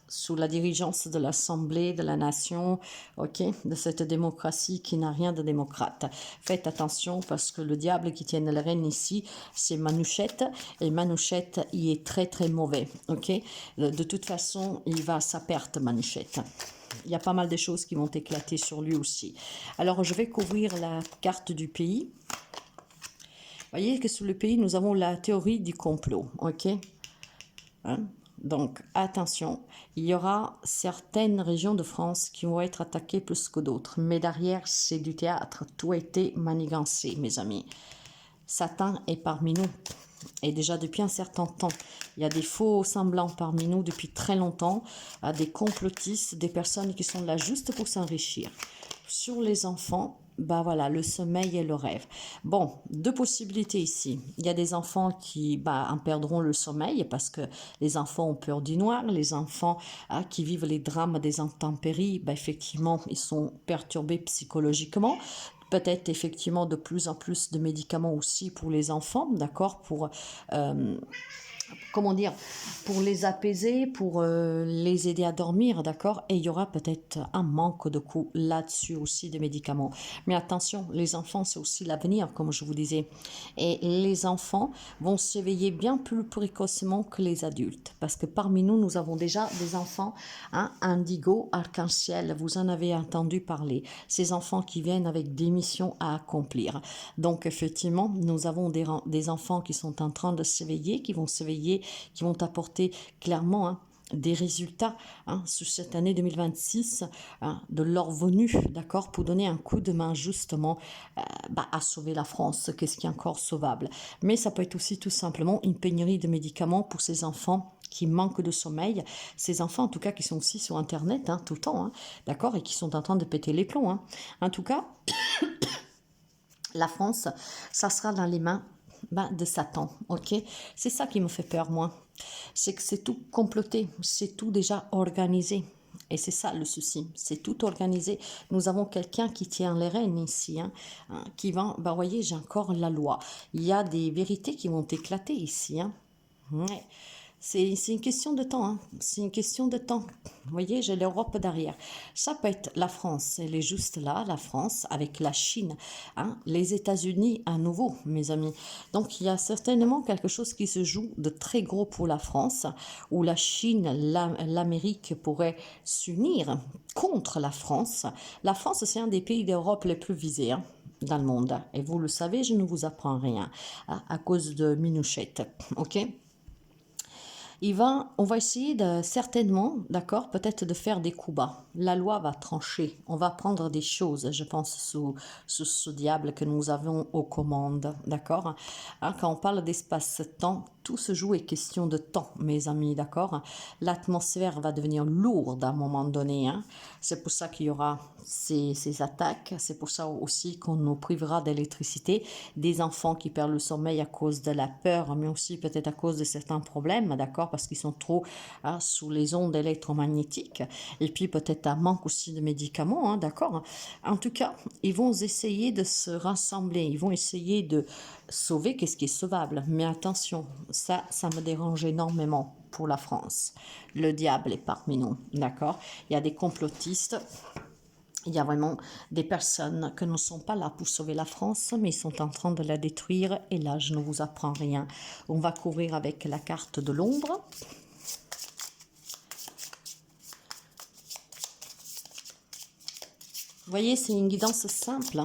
sous la dirigeance de l'Assemblée, de la nation, ok, de cette démocratie qui n'a rien de démocrate. Faites attention parce que le diable qui tient le règne ici, c'est Manouchette, et Manouchette, il est très très mauvais, ok. De toute façon, il va à sa perte, Manouchette. Il y a pas mal de choses qui vont éclater sur lui aussi. Alors, je vais couvrir la carte du pays. Vous voyez que sur le pays, nous avons la théorie du complot, ok, hein? Donc, attention, il y aura certaines régions de France qui vont être attaquées plus que d'autres. Mais derrière, c'est du théâtre. Tout a été manigancé, mes amis. Satan est parmi nous. Et déjà depuis un certain temps, il y a des faux semblants parmi nous depuis très longtemps, des complotistes, des personnes qui sont là juste pour s'enrichir. Sur les enfants, bah voilà, le sommeil et le rêve. Bon, deux possibilités ici. Il y a des enfants qui en perdront le sommeil parce que les enfants ont peur du noir, les enfants qui vivent les drames des intempéries, effectivement, ils sont perturbés psychologiquement. Peut-être effectivement de plus en plus de médicaments aussi pour les enfants, d'accord, pour comment dire, pour les apaiser, pour les aider à dormir, d'accord. Et il y aura peut-être un manque de coûts là-dessus aussi des médicaments. Mais attention, les enfants, c'est aussi l'avenir, comme je vous disais. Et les enfants vont s'éveiller bien plus précocement que les adultes. Parce que parmi nous, nous avons déjà des enfants, indigo, arc-en-ciel, vous en avez entendu parler. Ces enfants qui viennent avec des missions à accomplir. Donc, effectivement, nous avons des enfants qui sont en train de s'éveiller, qui vont s'éveiller, qui vont apporter clairement des résultats sur cette année 2026 de leur venue, d'accord, pour donner un coup de main justement à sauver la France, qu'est-ce qui est encore sauvable. Mais ça peut être aussi tout simplement une pénurie de médicaments pour ces enfants qui manquent de sommeil, ces enfants en tout cas qui sont aussi sur internet tout le temps, d'accord, et qui sont en train de péter les plombs. En tout cas, la France, ça sera dans les mains de Satan, ok. C'est ça qui me fait peur, moi. C'est que c'est tout comploté, c'est tout déjà organisé. Et c'est ça le souci, c'est tout organisé. Nous avons quelqu'un qui tient les rênes ici, qui va, voyez, j'ai encore la loi. Il y a des vérités qui vont éclater ici, Ouais. C'est une question de temps, c'est une question de temps. Vous voyez, j'ai l'Europe derrière. Ça peut être la France, elle est juste là, la France, avec la Chine, les États-Unis à nouveau, mes amis. Donc, il y a certainement quelque chose qui se joue de très gros pour la France, où la Chine, l'Amérique pourraient s'unir contre la France. La France, c'est un des pays d'Europe les plus visés, dans le monde. Et vous le savez, je ne vous apprends rien, à cause de Minouchette, ok. On va essayer certainement, d'accord, peut-être de faire des coups bas. La loi va trancher. On va prendre des choses, je pense, sous ce diable que nous avons aux commandes, d'accord. Quand on parle d'espace-temps, tout se joue est question de temps, mes amis, d'accord. L'atmosphère va devenir lourde à un moment donné. C'est pour ça qu'il y aura ces attaques. C'est pour ça aussi qu'on nous privera d'électricité. Des enfants qui perdent le sommeil à cause de la peur, mais aussi peut-être à cause de certains problèmes, d'accord, parce qu'ils sont trop sous les ondes électromagnétiques. Et puis peut-être un manque aussi de médicaments, d'accord. En tout cas, ils vont essayer de se rassembler. Ils vont essayer de sauver qu'est-ce qui est sauvable. Mais attention, ça me dérange énormément pour la France. Le diable est parmi nous, d'accord. Il y a des complotistes. Il y a vraiment des personnes qui ne sont pas là pour sauver la France, mais ils sont en train de la détruire. Et là, je ne vous apprends rien. On va couvrir avec la carte de l'ombre. Vous voyez, c'est une guidance simple,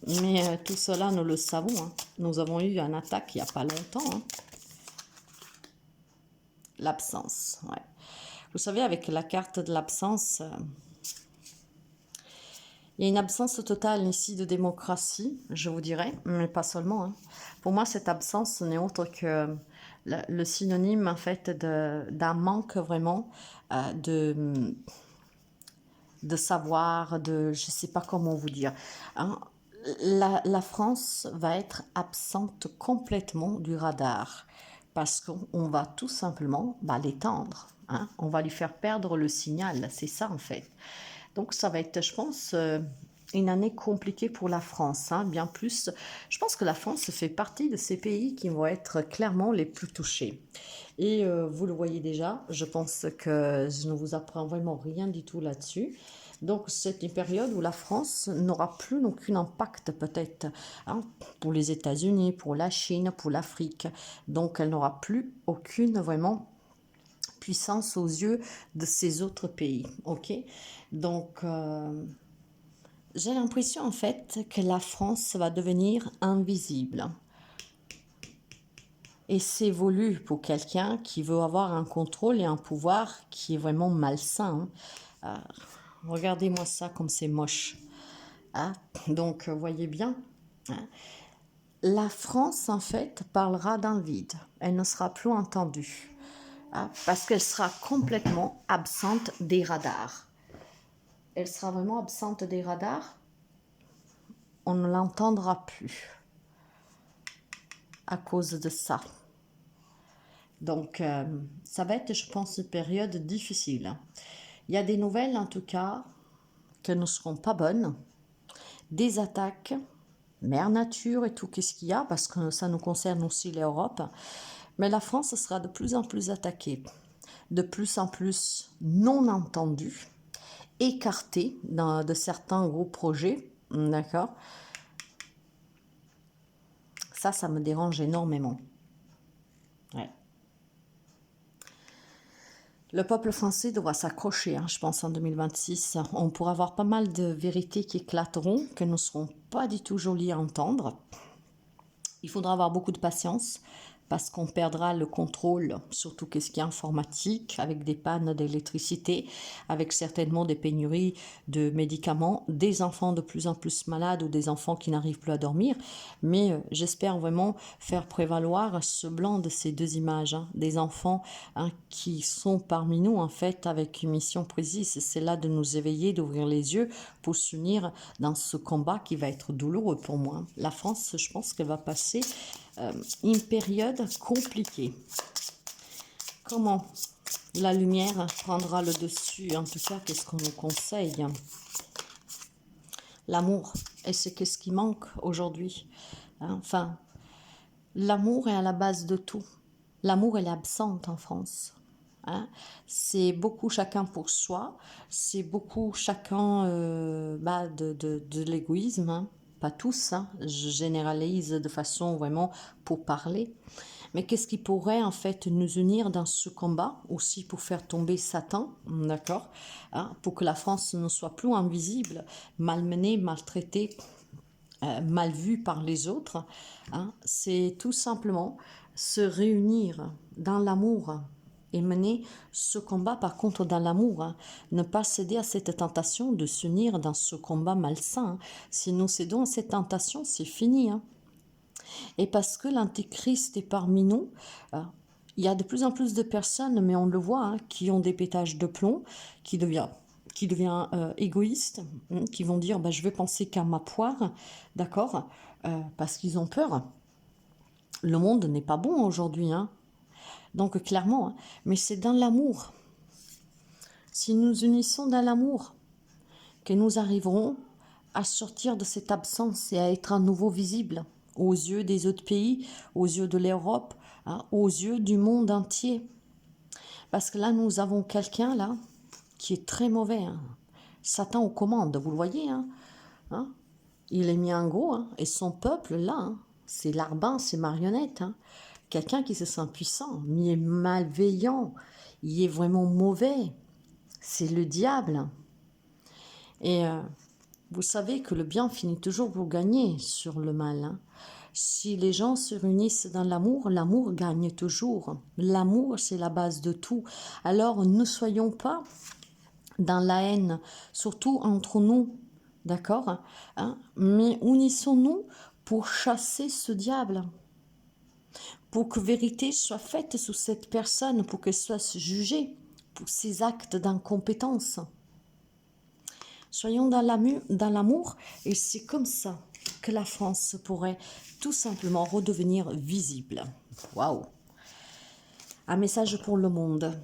mais tout cela, nous le savons. Nous avons eu une attaque il n'y a pas longtemps. L'absence, ouais. Vous savez, avec la carte de l'absence... il y a une absence totale ici de démocratie, je vous dirais, mais pas seulement. Pour moi, cette absence n'est autre que le synonyme en fait d'un manque vraiment de savoir, je ne sais pas comment vous dire. Hein. La France va être absente complètement du radar parce qu'on va tout simplement l'éteindre. Hein. On va lui faire perdre le signal, c'est ça en fait. Donc ça va être, je pense, une année compliquée pour la France. Hein. Bien plus, je pense que la France fait partie de ces pays qui vont être clairement les plus touchés. Et vous le voyez déjà, je pense que je ne vous apprends vraiment rien du tout là-dessus. Donc c'est une période où la France n'aura plus aucun impact peut-être hein, pour les États-Unis, pour la Chine, pour l'Afrique. Donc elle n'aura plus aucune vraiment puissance aux yeux de ces autres pays. Ok, donc j'ai l'impression en fait que la France va devenir invisible. Et c'est voulu pour quelqu'un qui veut avoir un contrôle et un pouvoir qui est vraiment malsain. Hein. Regardez-moi ça comme c'est moche. Hein. Donc, voyez bien, hein. La France, en fait, parlera d'un vide. Elle ne sera plus entendue. Hein, parce qu'elle sera complètement absente des radars. Elle sera vraiment absente des radars. On ne l'entendra plus à cause de ça. Donc, ça va être, je pense, une période difficile. Il y a des nouvelles, en tout cas, que ne seront pas bonnes. Des attaques, mère nature et tout, qu'est-ce qu'il y a, parce que ça nous concerne aussi l'Europe. Mais la France sera de plus en plus attaquée, de plus en plus non entendue, écartée de certains gros projets, d'accord. Ça me dérange énormément. Ouais. Le peuple français devra s'accrocher, hein, je pense, en 2026. On pourra avoir pas mal de vérités qui éclateront, que ne seront pas du tout jolies à entendre. Il faudra avoir beaucoup de patience parce qu'on perdra le contrôle, surtout qu'est-ce qui est informatique, avec des pannes d'électricité, avec certainement des pénuries de médicaments, des enfants de plus en plus malades ou des enfants qui n'arrivent plus à dormir. Mais j'espère vraiment faire prévaloir ce blanc de ces deux images, hein, des enfants hein, qui sont parmi nous en fait avec une mission précise. C'est là de nous éveiller, d'ouvrir les yeux pour s'unir dans ce combat qui va être douloureux pour moi. La France, je pense qu'elle va passer une période compliquée. Comment la lumière prendra le dessus? En tout cas, qu'est-ce qu'on nous conseille? L'amour. Et c'est qu'est-ce qui manque aujourd'hui? Enfin, l'amour est à la base de tout. L'amour, elle est absente en France. Hein? C'est beaucoup chacun pour soi. C'est beaucoup chacun de l'égoïsme. Hein? Pas tous, hein. Je généralise de façon vraiment pour parler. Mais qu'est-ce qui pourrait en fait nous unir dans ce combat aussi pour faire tomber Satan, d'accord, hein, pour que la France ne soit plus invisible, malmenée, maltraitée, mal vue par les autres, hein, c'est tout simplement se réunir dans l'amour et mener ce combat par contre dans l'amour, hein. Ne pas céder à cette tentation de s'unir dans ce combat malsain. Hein. Si nous cédons à cette tentation, c'est fini. Hein. Et parce que l'antéchrist est parmi nous, il y a de plus en plus de personnes, mais on le voit, hein, qui ont des pétages de plomb, qui devient égoïste, hein, qui vont dire je vais penser qu'à ma poire, d'accord, parce qu'ils ont peur. Le monde n'est pas bon aujourd'hui, hein. Donc clairement, hein, mais c'est dans l'amour. Si nous unissons dans l'amour, que nous arriverons à sortir de cette absence et à être à nouveau visibles aux yeux des autres pays, aux yeux de l'Europe, hein, aux yeux du monde entier. Parce que là, nous avons quelqu'un là qui est très mauvais. Hein. Satan aux commandes, vous le voyez. Hein, hein, il est mis en gros, hein, et son peuple là, hein, c'est larbin, c'est marionnette. Hein. Quelqu'un qui se sent puissant, mais il est malveillant, il est vraiment mauvais. C'est le diable. Et vous savez que le bien finit toujours pour gagner sur le mal. Hein. Si les gens se réunissent dans l'amour, l'amour gagne toujours. L'amour, c'est la base de tout. Alors, ne soyons pas dans la haine, surtout entre nous, d'accord, hein, mais unissons-nous pour chasser ce diable, pour que vérité soit faite sur cette personne, pour qu'elle soit jugée pour ses actes d'incompétence. Soyons dans l'amour, et c'est comme ça que la France pourrait tout simplement redevenir visible. Waouh! Un message pour le monde.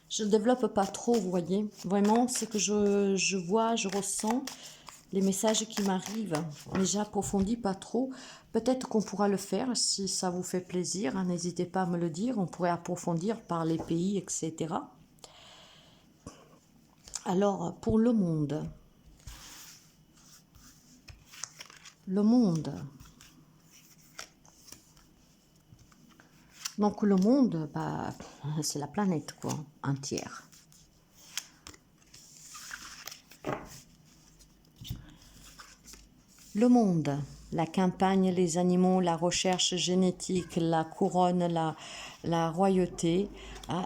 Je ne développe pas trop, vous voyez. Vraiment, ce que je vois, je ressens, les messages qui m'arrivent, mais j'approfondis pas trop. Peut-être qu'on pourra le faire si ça vous fait plaisir. Hein, n'hésitez pas à me le dire. On pourrait approfondir par les pays, etc. Alors, pour le monde. Le monde. Donc, le monde, bah, c'est la planète, quoi, entière. Le monde, la campagne, les animaux, la recherche génétique, la couronne, la royauté,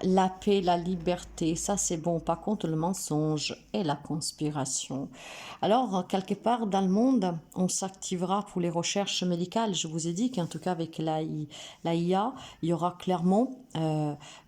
la paix, la liberté, ça c'est bon. Par contre, le mensonge et la conspiration. Alors, quelque part dans le monde, on s'activera pour les recherches médicales. Je vous ai dit qu'en tout cas avec la IA, il y aura clairement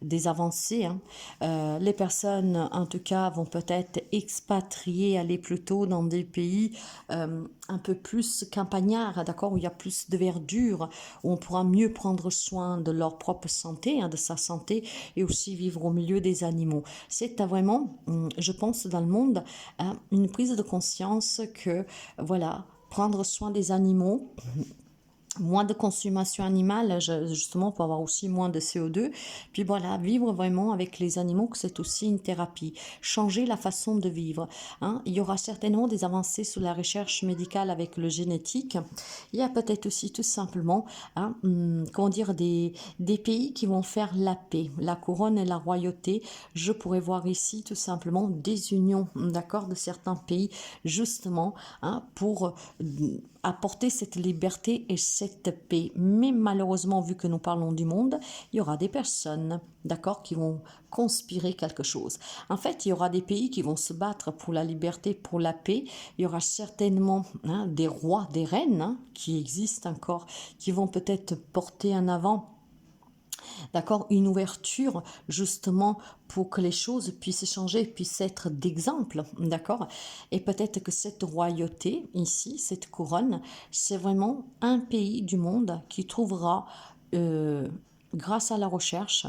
des avancées. Hein. Les personnes, en tout cas, vont peut-être expatrier, aller plutôt dans des pays un peu plus campagnards, d'accord, où il y a plus de verdure, où on pourra mieux prendre soin de leur propre santé, hein, de sa santé, et aussi vivre au milieu des animaux. C'est vraiment, je pense, dans le monde, hein, une prise de conscience que, voilà, prendre soin des animaux, moins de consommation animale, justement pour avoir aussi moins de CO2. Puis voilà, vivre vraiment avec les animaux, que c'est aussi une thérapie. Changer la façon de vivre. Hein. Il y aura certainement des avancées sur la recherche médicale avec le génétique. Il y a peut-être aussi tout simplement, hein, comment dire, des pays qui vont faire la paix, la couronne et la royauté. Je pourrais voir ici tout simplement des unions, d'accord, de certains pays, justement, hein, pour apporter cette liberté et cette paix. Mais malheureusement, vu que nous parlons du monde, il y aura des personnes, d'accord, qui vont conspirer quelque chose. En fait, il y aura des pays qui vont se battre pour la liberté, pour la paix. Il y aura certainement, hein, des rois, des reines, hein, qui existent encore, qui vont peut-être porter en avant, d'accord, une ouverture justement pour que les choses puissent changer, puissent être d'exemple, d'accord. Et peut-être que cette royauté ici, cette couronne, c'est vraiment un pays du monde qui trouvera grâce à la recherche,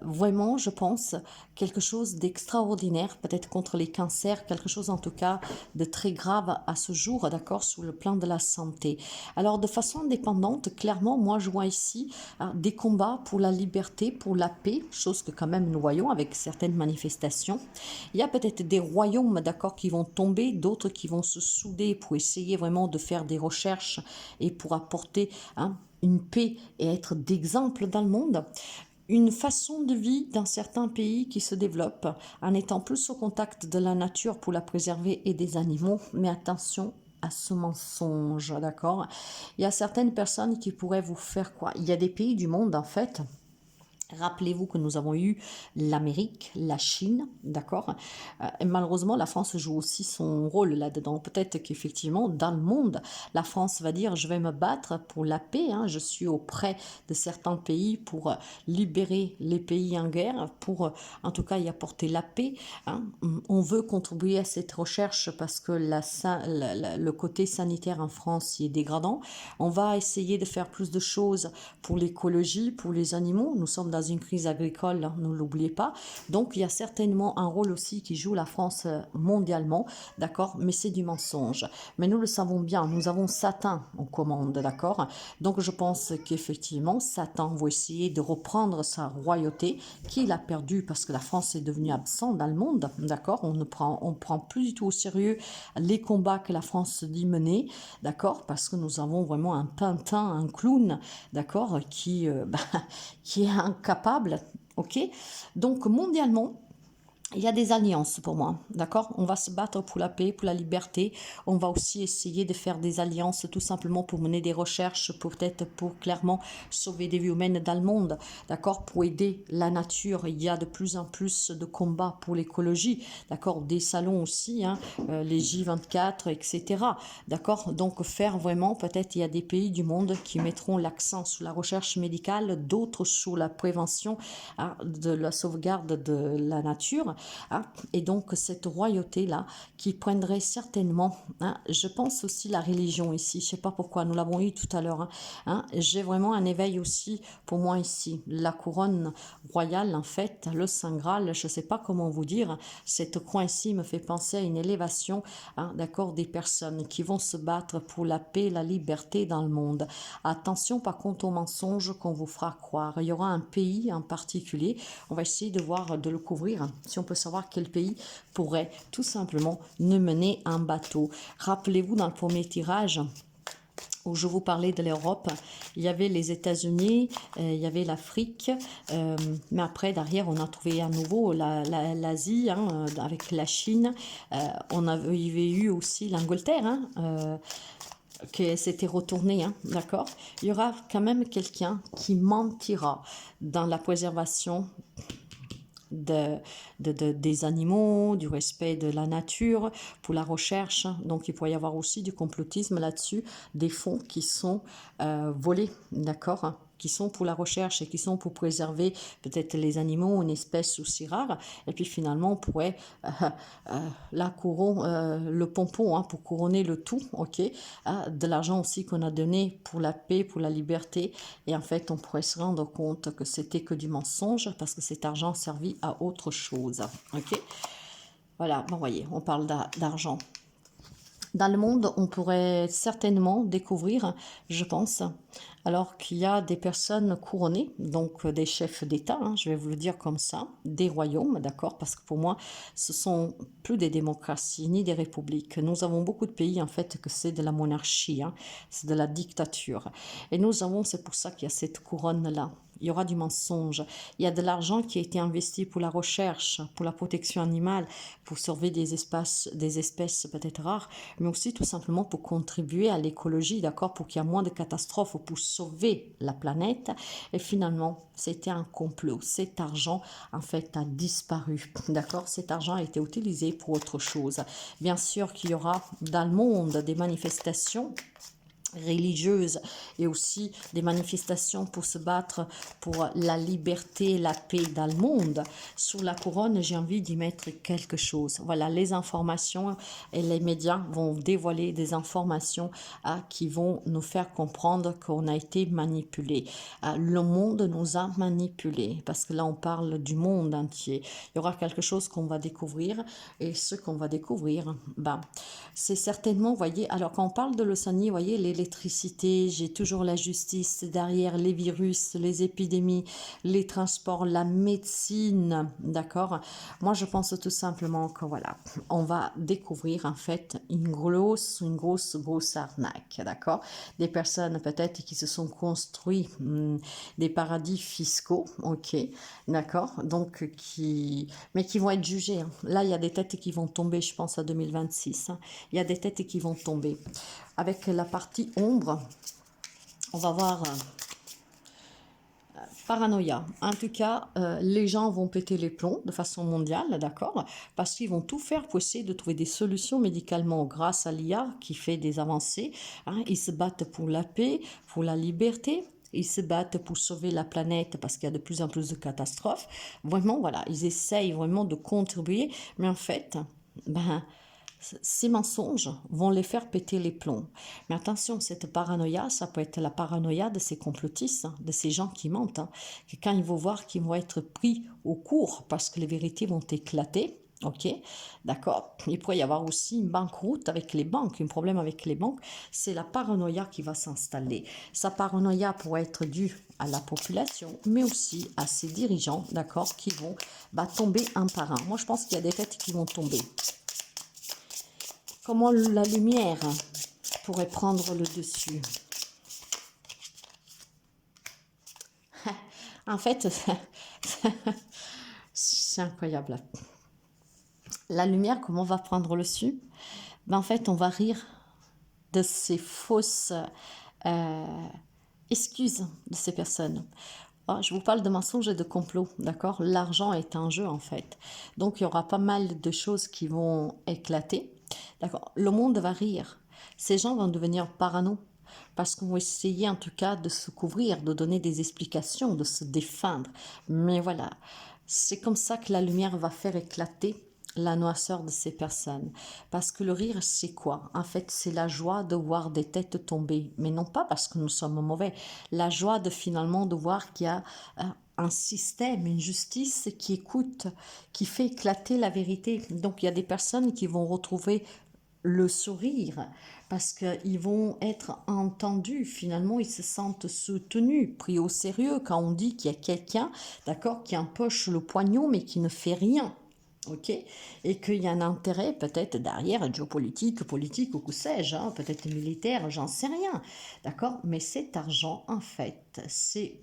vraiment, je pense, quelque chose d'extraordinaire, peut-être contre les cancers, quelque chose en tout cas de très grave à ce jour, d'accord, sur le plan de la santé. Alors, de façon indépendante, clairement, moi, je vois ici des combats pour la liberté, pour la paix, chose que quand même nous voyons avec certaines manifestations. Il y a peut-être des royaumes, d'accord, qui vont tomber, d'autres qui vont se souder pour essayer vraiment de faire des recherches et pour apporter, hein, une paix et être d'exemple dans le monde. Une façon de vie dans certains pays qui se développe en étant plus au contact de la nature pour la préserver et des animaux. Mais attention à ce mensonge, d'accord? Il y a certaines personnes qui pourraient vous faire quoi? Il y a des pays du monde, en fait. Rappelez-vous que nous avons eu l'Amérique, la Chine, d'accord, et malheureusement, la France joue aussi son rôle là-dedans. Peut-être qu'effectivement, dans le monde, la France va dire, je vais me battre pour la paix, hein, je suis auprès de certains pays pour libérer les pays en guerre, pour en tout cas y apporter la paix. Hein. On veut contribuer à cette recherche parce que le côté sanitaire en France y est dégradant. On va essayer de faire plus de choses pour l'écologie, pour les animaux. Nous sommes dans une crise agricole, hein, ne l'oubliez pas. Donc, il y a certainement un rôle aussi qui joue la France mondialement, d'accord, mais c'est du mensonge. Mais nous le savons bien, nous avons Satan aux commandes, d'accord. Donc, je pense qu'effectivement, Satan va essayer de reprendre sa royauté qu'il a perdue parce que la France est devenue absente dans le monde, d'accord. On prend plus du tout au sérieux les combats que la France se dit mener, d'accord, parce que nous avons vraiment un pantin, un clown, d'accord, qui est incapable, ok. Donc mondialement, il y a des alliances pour moi, d'accord? On va se battre pour la paix, pour la liberté. On va aussi essayer de faire des alliances tout simplement pour mener des recherches, peut-être pour clairement sauver des vies humaines dans le monde, d'accord? Pour aider la nature. Il y a de plus en plus de combats pour l'écologie, d'accord? Des salons aussi, hein, les J24, etc. D'accord? Donc faire vraiment, peut-être il y a des pays du monde qui mettront l'accent sur la recherche médicale, d'autres sur la prévention, hein, de la sauvegarde de la nature. Hein, et donc cette royauté-là qui prendrait certainement, hein, je pense aussi la religion ici, je ne sais pas pourquoi, nous l'avons eu tout à l'heure, hein, hein, j'ai vraiment un éveil aussi pour moi ici, la couronne royale en fait, le Saint Graal, je ne sais pas comment vous dire, cette croix ici me fait penser à une élévation, hein, d'accord, des personnes qui vont se battre pour la paix, la liberté dans le monde. Attention par contre aux mensonges qu'on vous fera croire, il y aura un pays en particulier, on va essayer de voir, de le couvrir, si on peut savoir quel pays pourrait tout simplement nous mener un bateau. Rappelez-vous, dans le premier tirage où je vous parlais de l'Europe, il y avait les États-Unis, il y avait l'Afrique, mais après, derrière, on a trouvé à nouveau l'Asie, hein, avec la Chine. On avait eu aussi l'Angleterre, hein, que s'était retourné, hein, d'accord? Il y aura quand même quelqu'un qui mentira dans la préservation des animaux, du respect de la nature, pour la recherche. Donc, il pourrait y avoir aussi du complotisme là-dessus, des fonds qui sont volés, d'accord, qui sont pour la recherche et qui sont pour préserver peut-être les animaux, une espèce aussi rare. Et puis finalement, on pourrait la couronne, le pompon, hein, pour couronner le tout, ok, de l'argent aussi qu'on a donné pour la paix, pour la liberté. Et en fait, on pourrait se rendre compte que c'était que du mensonge parce que cet argent servit à autre chose, ok. Voilà, bon, voyez, on parle d'argent. Dans le monde, on pourrait certainement découvrir, je pense, alors qu'il y a des personnes couronnées, donc des chefs d'État, hein, je vais vous le dire comme ça, des royaumes, d'accord, parce que pour moi, ce sont plus des démocraties ni des républiques. Nous avons beaucoup de pays, en fait, que c'est de la monarchie, hein, c'est de la dictature. Et nous avons, c'est pour ça qu'il y a cette couronne-là. Il y aura du mensonge. Il y a de l'argent qui a été investi pour la recherche, pour la protection animale, pour sauver des espèces peut-être rares, mais aussi tout simplement pour contribuer à l'écologie, d'accord, pour qu'il y ait moins de catastrophes, pour sauver la planète. Et finalement, c'était un complot. Cet argent, en fait, a disparu, d'accord. Cet argent a été utilisé pour autre chose. Bien sûr qu'il y aura dans le monde des manifestations religieuses et aussi des manifestations pour se battre pour la liberté, la paix dans le monde. Sous la couronne, j'ai envie d'y mettre quelque chose. Voilà, les informations et les médias vont dévoiler des informations qui vont nous faire comprendre qu'on a été manipulé. Le monde nous a manipulés parce que là, on parle du monde entier. Il y aura quelque chose qu'on va découvrir et ce qu'on va découvrir, ben, c'est certainement, voyez, alors quand on parle de l'océanie, voyez, l'électricité, j'ai toujours la justice derrière, les virus, les épidémies, les transports, la médecine, d'accord. Moi, je pense tout simplement que voilà, on va découvrir en fait une grosse arnaque, d'accord. Des personnes peut-être qui se sont construits des paradis fiscaux, ok, d'accord, donc mais qui vont être jugés, hein. Là, il y a des têtes qui vont tomber, je pense, à 2026, hein. Il y a des têtes qui vont tomber. Avec la partie ombre, on va voir paranoïa. En tout cas, les gens vont péter les plombs de façon mondiale, d'accord, parce qu'ils vont tout faire pour essayer de trouver des solutions médicalement grâce à l'IA qui fait des avancées, hein. Ils se battent pour la paix, pour la liberté. Ils se battent pour sauver la planète parce qu'il y a de plus en plus de catastrophes. Vraiment, voilà, ils essayent vraiment de contribuer, mais en fait, ben, ces mensonges vont les faire péter les plombs. Mais attention, cette paranoïa, ça peut être la paranoïa de ces complotistes, hein, de ces gens qui mentent, hein, que quand ils vont voir qu'ils vont être pris au court parce que les vérités vont éclater, ok, d'accord. Il pourrait y avoir aussi une banqueroute avec les banques, un problème avec les banques, c'est la paranoïa qui va s'installer. Sa paranoïa pourrait être due à la population, mais aussi à ses dirigeants, d'accord, qui vont tomber un par un. Moi, je pense qu'il y a des têtes qui vont tomber. Comment la lumière pourrait prendre le dessus? En fait, c'est incroyable. La lumière, comment on va prendre le dessus? Ben, en fait, on va rire de ces fausses excuses de ces personnes. Ah, je vous parle de mensonges et de complots, d'accord? L'argent est un jeu, en fait. Donc, il y aura pas mal de choses qui vont éclater, d'accord? Le monde va rire. Ces gens vont devenir parano parce qu'on va essayer, en tout cas, de se couvrir, de donner des explications, de se défendre. Mais voilà, c'est comme ça que la lumière va faire éclater la noirceur de ces personnes. Parce que le rire, c'est quoi? En fait, c'est la joie de voir des têtes tomber. Mais non pas parce que nous sommes mauvais. La joie de finalement de voir qu'il y a un système, une justice qui écoute, qui fait éclater la vérité. Donc, il y a des personnes qui vont retrouver le sourire parce qu'ils vont être entendus, finalement ils se sentent soutenus, pris au sérieux quand on dit qu'il y a quelqu'un, d'accord, qui empoche le poignon mais qui ne fait rien. Ok, et qu'il y a un intérêt peut-être derrière, géopolitique, politique ou que sais-je, hein, peut-être militaire, j'en sais rien, d'accord, mais cet argent en fait c'est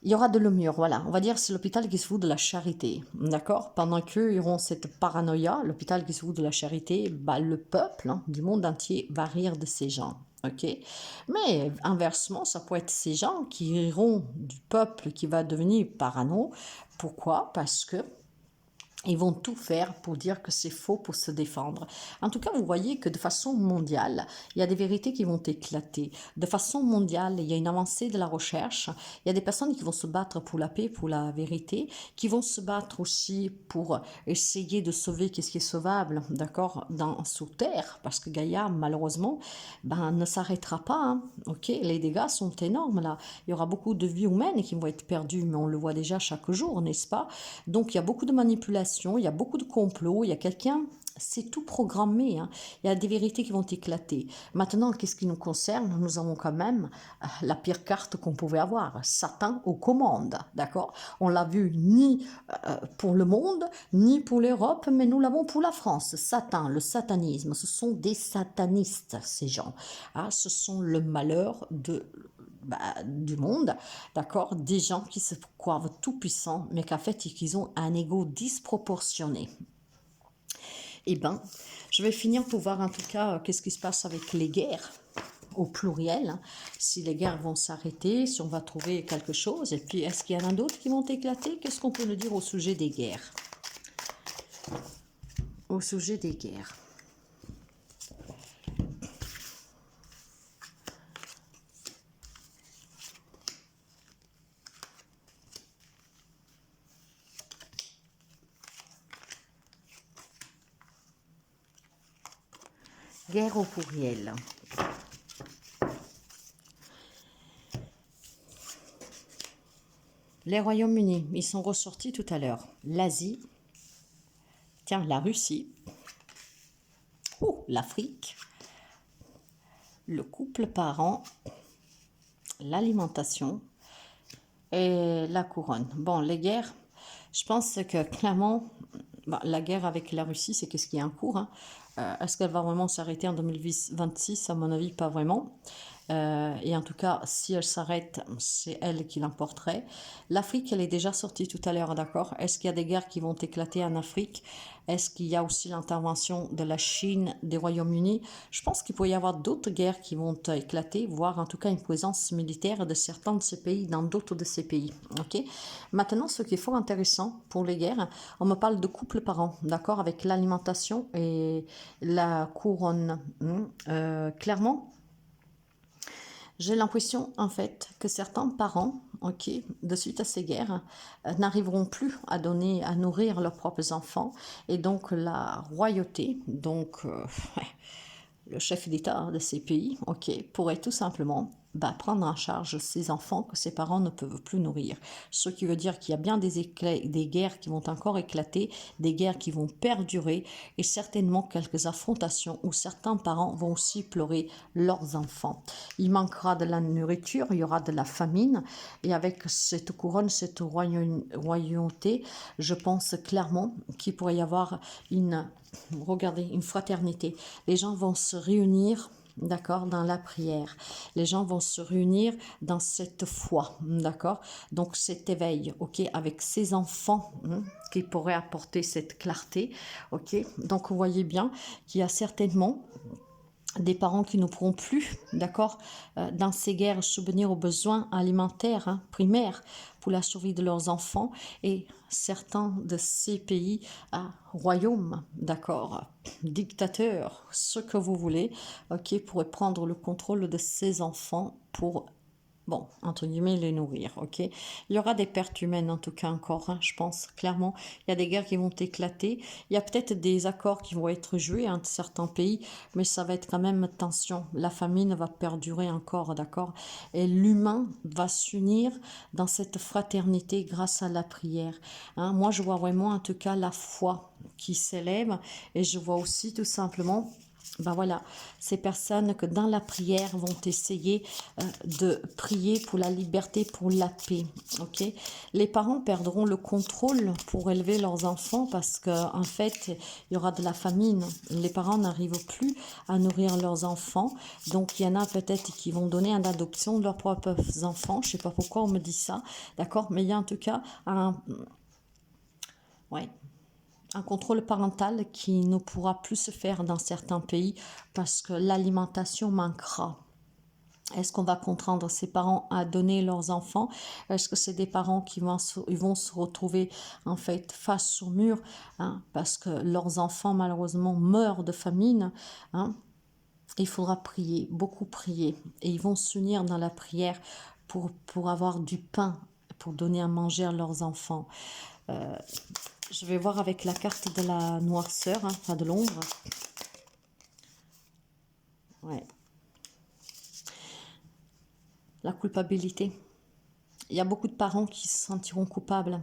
il y aura de l'humour, voilà. On va dire c'est l'hôpital qui se fout de la charité, d'accord? Pendant qu'eux auront cette paranoïa, l'hôpital qui se fout de la charité, bah, le peuple hein, du monde entier va rire de ces gens, ok? Mais inversement, ça peut être ces gens qui riront du peuple qui va devenir parano. Pourquoi? Parce que ils vont tout faire pour dire que c'est faux pour se défendre. En tout cas, vous voyez que de façon mondiale, il y a des vérités qui vont éclater. De façon mondiale, il y a une avancée de la recherche. Il y a des personnes qui vont se battre pour la paix, pour la vérité, qui vont se battre aussi pour essayer de sauver ce qui est sauvable, d'accord, sous terre, parce que Gaïa, malheureusement, ben, ne s'arrêtera pas. Hein, ok, les dégâts sont énormes là. Il y aura beaucoup de vies humaines qui vont être perdues, mais on le voit déjà chaque jour, n'est-ce pas? Donc, il y a beaucoup de manipulations, il y a beaucoup de complots, il y a quelqu'un, c'est tout programmé, hein. Il y a des vérités qui vont éclater. Maintenant, qu'est-ce qui nous concerne? Nous avons quand même la pire carte qu'on pouvait avoir, Satan aux commandes, d'accord? On l'a vu ni pour le monde, ni pour l'Europe, mais nous l'avons pour la France. Satan, le satanisme, ce sont des satanistes, ces gens. Ah, ce sont le malheur du monde, d'accord, des gens qui se croient tout puissants, mais qu'en fait, ils ont un ego disproportionné. Eh bien, je vais finir pour voir en tout cas qu'est-ce qui se passe avec les guerres au pluriel, hein. Si les guerres vont s'arrêter, si on va trouver quelque chose, et puis est-ce qu'il y en a d'autres qui vont éclater? Qu'est-ce qu'on peut nous dire au sujet des guerres? Au sujet des guerres. Guerre au pluriel. Les Royaumes-Unis, ils sont ressortis tout à l'heure. L'Asie, tiens, la Russie, l'Afrique, le couple parent, l'alimentation et la couronne. Bon, les guerres, je pense que clairement, la guerre avec la Russie, c'est qu'est-ce qui est en cours, hein. Est-ce qu'elle va vraiment s'arrêter en 2026? À mon avis, pas vraiment. Et en tout cas, si elle s'arrête, c'est elle qui l'emporterait. L'Afrique, elle est déjà sortie tout à l'heure, d'accord? Est-ce qu'il y a des guerres qui vont éclater en Afrique? Est-ce qu'il y a aussi l'intervention de la Chine, des Royaumes-Unis? Je pense qu'il peut y avoir d'autres guerres qui vont éclater, voire en tout cas une présence militaire de certains de ces pays dans d'autres de ces pays. Ok. Maintenant, ce qui est fort intéressant pour les guerres, on me parle de couples parents, d'accord, avec l'alimentation et la couronne. Clairement, j'ai l'impression, en fait, que certains parents, ok, de suite à ces guerres, n'arriveront plus à donner, à nourrir leurs propres enfants, et donc la royauté, donc le chef d'État de ces pays, ok, pourrait tout simplement prendre en charge ces enfants que ses parents ne peuvent plus nourrir. Ce qui veut dire qu'il y a bien des guerres qui vont encore éclater, des guerres qui vont perdurer et certainement quelques affrontations où certains parents vont aussi pleurer leurs enfants. Il manquera de la nourriture, il y aura de la famine et avec cette couronne, cette royauté, je pense clairement qu'il pourrait y avoir une fraternité. Les gens vont se réunir d'accord, dans la prière. Les gens vont se réunir dans cette foi, d'accord. Donc cet éveil, ok, avec ces enfants qui pourraient apporter cette clarté, ok. Donc vous voyez bien qu'il y a certainement des parents qui ne pourront plus, d'accord, dans ces guerres subvenir aux besoins alimentaires primaires pour la survie de leurs enfants, et certains de ces pays, royaumes, d'accord, dictateurs, ce que vous voulez, ok, pourraient prendre le contrôle de ces enfants pour, bon, entre guillemets, les nourrir, ok. Il y aura des pertes humaines, en tout cas, encore, je pense, clairement. Il y a des guerres qui vont éclater. Il y a peut-être des accords qui vont être joués entre certains pays, mais ça va être quand même tension. La famine va perdurer encore, d'accord. Et l'humain va s'unir dans cette fraternité grâce à la prière. Moi, je vois vraiment, en tout cas, la foi qui s'élève, et je vois aussi, tout simplement, ben voilà, ces personnes que dans la prière vont essayer de prier pour la liberté, pour la paix, ok. Les parents perdront le contrôle pour élever leurs enfants parce qu'en fait, il y aura de la famine. Les parents n'arrivent plus à nourrir leurs enfants, donc il y en a peut-être qui vont donner en adoption de leurs propres enfants. Je ne sais pas pourquoi on me dit ça, d'accord, mais il y a en tout cas un contrôle parental qui ne pourra plus se faire dans certains pays parce que l'alimentation manquera. Est-ce qu'on va contraindre ces parents à donner leurs enfants? Est-ce que c'est des parents qui vont se retrouver en fait face au mur parce que leurs enfants malheureusement meurent de famine? Il faudra prier, beaucoup prier, et ils vont s'unir dans la prière pour avoir du pain, pour donner à manger à leurs enfants. Je vais voir avec la carte de la noirceur, enfin de l'ombre. Ouais. La culpabilité. Il y a beaucoup de parents qui se sentiront coupables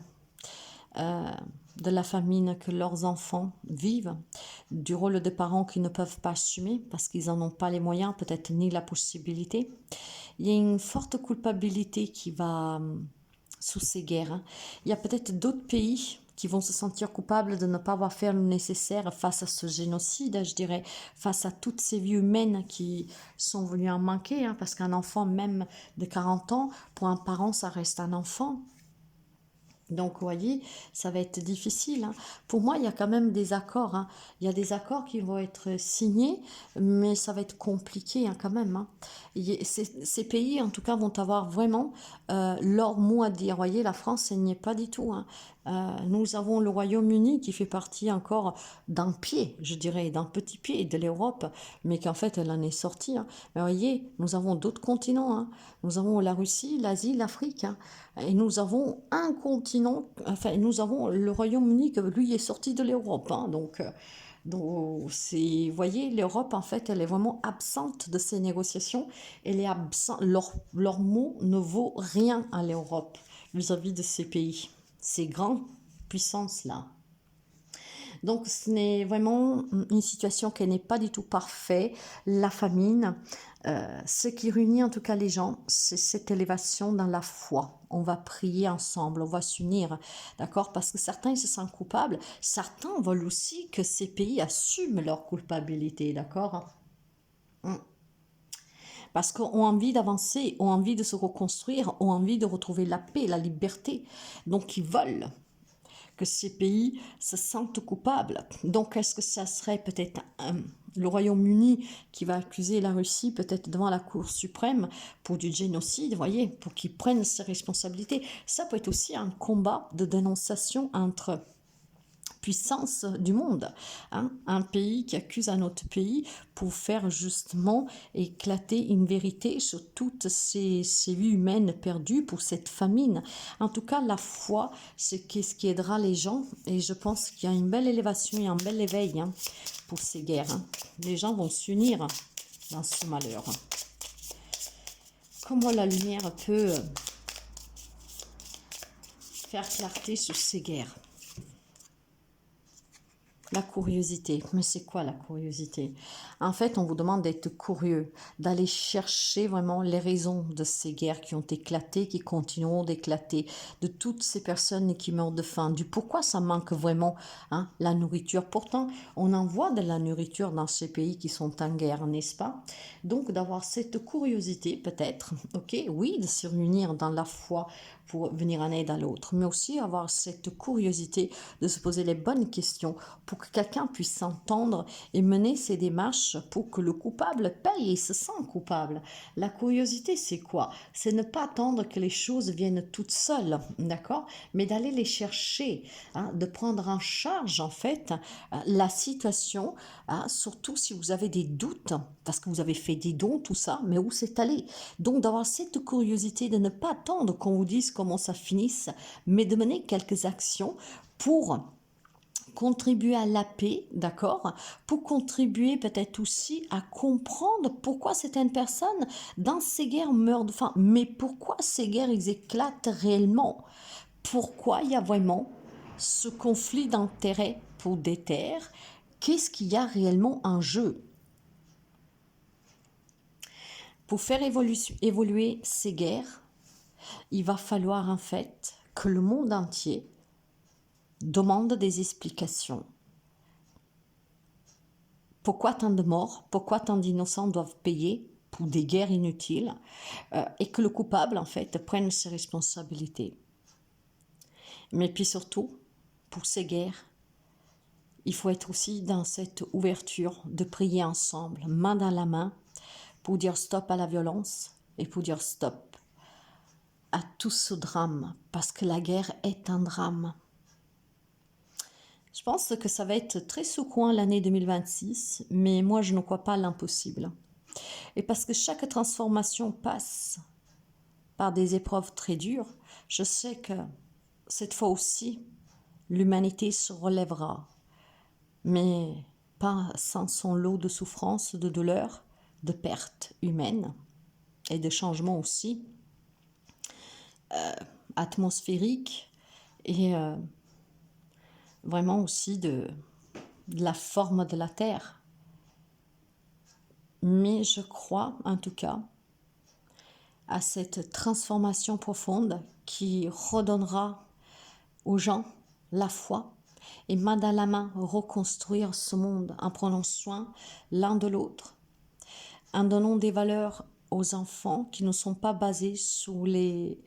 de la famine que leurs enfants vivent, du rôle de parents qui ne peuvent pas assumer parce qu'ils n'en ont pas les moyens, peut-être ni la possibilité. Il y a une forte culpabilité qui va sous ces guerres. Il y a peut-être d'autres pays qui vont se sentir coupables de ne pas avoir fait le nécessaire face à ce génocide, je dirais, face à toutes ces vies humaines qui sont venues en manquer, parce qu'un enfant, même de 40 ans, pour un parent, ça reste un enfant. Donc, vous voyez, ça va être difficile. Pour moi, il y a quand même des accords. Il y a des accords qui vont être signés, mais ça va être compliqué quand même. Ces pays, en tout cas, vont avoir vraiment leur mot à dire. Vous voyez, la France, elle n'y est pas du tout. Nous avons le Royaume-Uni qui fait partie encore d'un pied, je dirais, d'un petit pied de l'Europe, mais qu'en fait, elle en est sortie. Mais vous voyez, nous avons d'autres continents. Nous avons la Russie, l'Asie, l'Afrique. Et nous avons un continent, enfin, nous avons le Royaume-Uni qui, lui, est sorti de l'Europe. Donc vous voyez, l'Europe, en fait, elle est vraiment absente de ces négociations. Elle est absente, leur mot ne vaut rien à l'Europe vis-à-vis de ces pays, ces grandes puissances-là. Donc, ce n'est vraiment une situation qui n'est pas du tout parfaite. La famine, ce qui réunit en tout cas les gens, c'est cette élévation dans la foi. On va prier ensemble, on va s'unir, d'accord? Parce que certains ils se sentent coupables, certains veulent aussi que ces pays assument leur culpabilité, d'accord? Parce qu'ils ont envie d'avancer, ont envie de se reconstruire, ont envie de retrouver la paix, la liberté. Donc, ils veulent que ces pays se sentent coupables. Donc, est-ce que ça serait peut-être le Royaume-Uni qui va accuser la Russie peut-être devant la Cour suprême pour du génocide, vous voyez, pour qu'ils prennent ses responsabilités? Ça peut être aussi un combat de dénonciation entre puissance du monde, un pays qui accuse un autre pays pour faire justement éclater une vérité sur toutes ces vies humaines perdues pour cette famine. En tout cas, la foi, c'est ce qui aidera les gens, et je pense qu'il y a une belle élévation et un bel éveil pour ces guerres. Les gens vont s'unir dans ce malheur. Comment la lumière peut faire clarté sur ces guerres? La curiosité. Mais c'est quoi la curiosité? En fait, on vous demande d'être curieux, d'aller chercher vraiment les raisons de ces guerres qui ont éclaté, qui continueront d'éclater, de toutes ces personnes qui meurent de faim, du pourquoi ça manque vraiment, hein, la nourriture. Pourtant, on envoie de la nourriture dans ces pays qui sont en guerre, n'est-ce pas? Donc, d'avoir cette curiosité peut-être, ok, oui, de se réunir dans la foi pour venir en aide à l'autre, mais aussi avoir cette curiosité de se poser les bonnes questions pour que quelqu'un puisse s'entendre et mener ses démarches pour que le coupable paye et se sent coupable. La curiosité, c'est quoi? C'est ne pas attendre que les choses viennent toutes seules, d'accord? Mais d'aller les chercher, hein, de prendre en charge en fait la situation, hein, surtout si vous avez des doutes, parce que vous avez fait des dons, tout ça, mais où c'est allé? Donc d'avoir cette curiosité de ne pas attendre qu'on vous dise comment ça finisse, mais de mener quelques actions pour contribuer à la paix, d'accord? Pour contribuer peut-être aussi à comprendre pourquoi certaines personnes dans ces guerres meurent de faim, mais pourquoi ces guerres ils éclatent réellement? Pourquoi il y a vraiment ce conflit d'intérêts pour des terres? Qu'est-ce qu'il y a réellement en jeu? Pour faire évoluer ces guerres, il va falloir en fait que le monde entier demande des explications. Pourquoi tant de morts? Pourquoi tant d'innocents doivent payer pour des guerres inutiles? Et que le coupable, en fait, prenne ses responsabilités. Mais puis surtout, pour ces guerres, il faut être aussi dans cette ouverture de prier ensemble, main dans la main, pour dire stop à la violence et pour dire stop à tout ce drame, parce que la guerre est un drame. Je pense que ça va être très secouant l'année 2026, mais moi je ne crois pas à l'impossible. Et parce que chaque transformation passe par des épreuves très dures, je sais que cette fois aussi, l'humanité se relèvera, mais pas sans son lot de souffrances, de douleurs, de pertes humaines et de changements aussi atmosphériques et vraiment aussi de la forme de la Terre. Mais je crois en tout cas à cette transformation profonde qui redonnera aux gens la foi et main dans la main reconstruire ce monde en prenant soin l'un de l'autre, en donnant des valeurs aux enfants qui ne sont pas basées sur les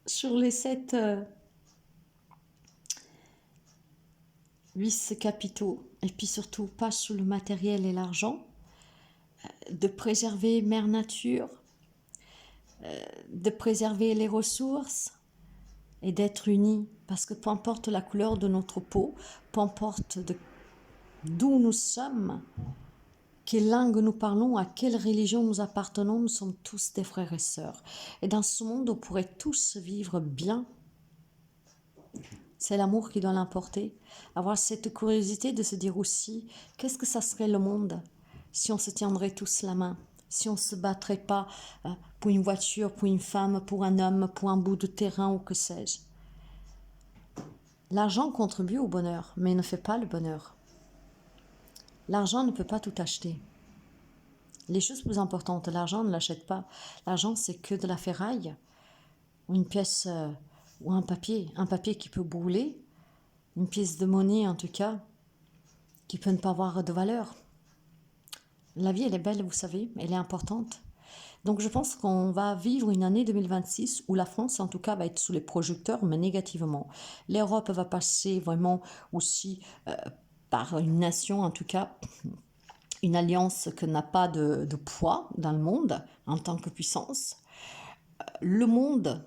sur les 7 vices capitaux et puis surtout pas sur le matériel et l'argent, de préserver Mère Nature, de préserver les ressources et d'être unis, parce que peu importe la couleur de notre peau, peu importe d'où nous sommes, quelle langue nous parlons, à quelle religion nous appartenons, nous sommes tous des frères et sœurs. Et dans ce monde, on pourrait tous vivre bien. C'est l'amour qui doit l'emporter. Avoir cette curiosité de se dire aussi, qu'est-ce que ça serait le monde si on se tiendrait tous la main, si on ne se battrait pas pour une voiture, pour une femme, pour un homme, pour un bout de terrain ou que sais-je. L'argent contribue au bonheur, mais ne fait pas le bonheur. L'argent ne peut pas tout acheter. Les choses plus importantes, l'argent ne l'achète pas. L'argent, c'est que de la ferraille, ou une pièce, ou un papier qui peut brûler, une pièce de monnaie en tout cas, qui peut ne pas avoir de valeur. La vie, elle est belle, vous savez, elle est importante. Donc je pense qu'on va vivre une année 2026 où la France, en tout cas, va être sous les projecteurs, mais négativement. L'Europe va passer vraiment aussi par une nation, en tout cas, une alliance qui n'a pas de poids dans le monde en tant que puissance. Le monde,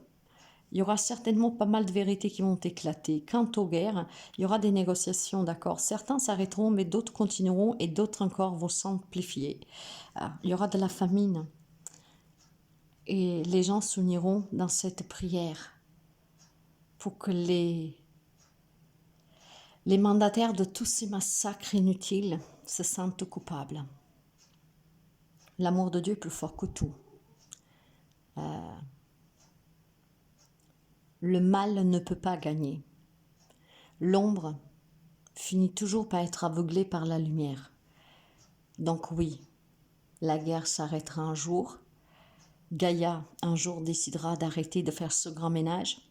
il y aura certainement pas mal de vérités qui vont éclater. Quant aux guerres, il y aura des négociations, d'accord. Certains s'arrêteront, mais d'autres continueront et d'autres encore vont s'amplifier. Il y aura de la famine. Et les gens s'uniront dans cette prière pour que les mandataires de tous ces massacres inutiles se sentent coupables. L'amour de Dieu est plus fort que tout. Le mal ne peut pas gagner. L'ombre finit toujours par être aveuglée par la lumière. Donc oui, la guerre s'arrêtera un jour. Gaïa, un jour, décidera d'arrêter de faire ce grand ménage.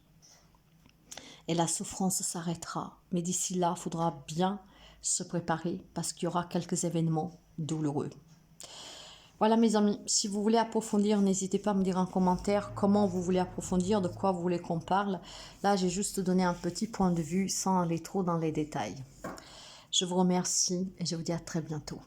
Et la souffrance s'arrêtera. Mais d'ici là, il faudra bien se préparer parce qu'il y aura quelques événements douloureux. Voilà mes amis, si vous voulez approfondir, n'hésitez pas à me dire en commentaire comment vous voulez approfondir, de quoi vous voulez qu'on parle. Là, j'ai juste donné un petit point de vue sans aller trop dans les détails. Je vous remercie et je vous dis à très bientôt.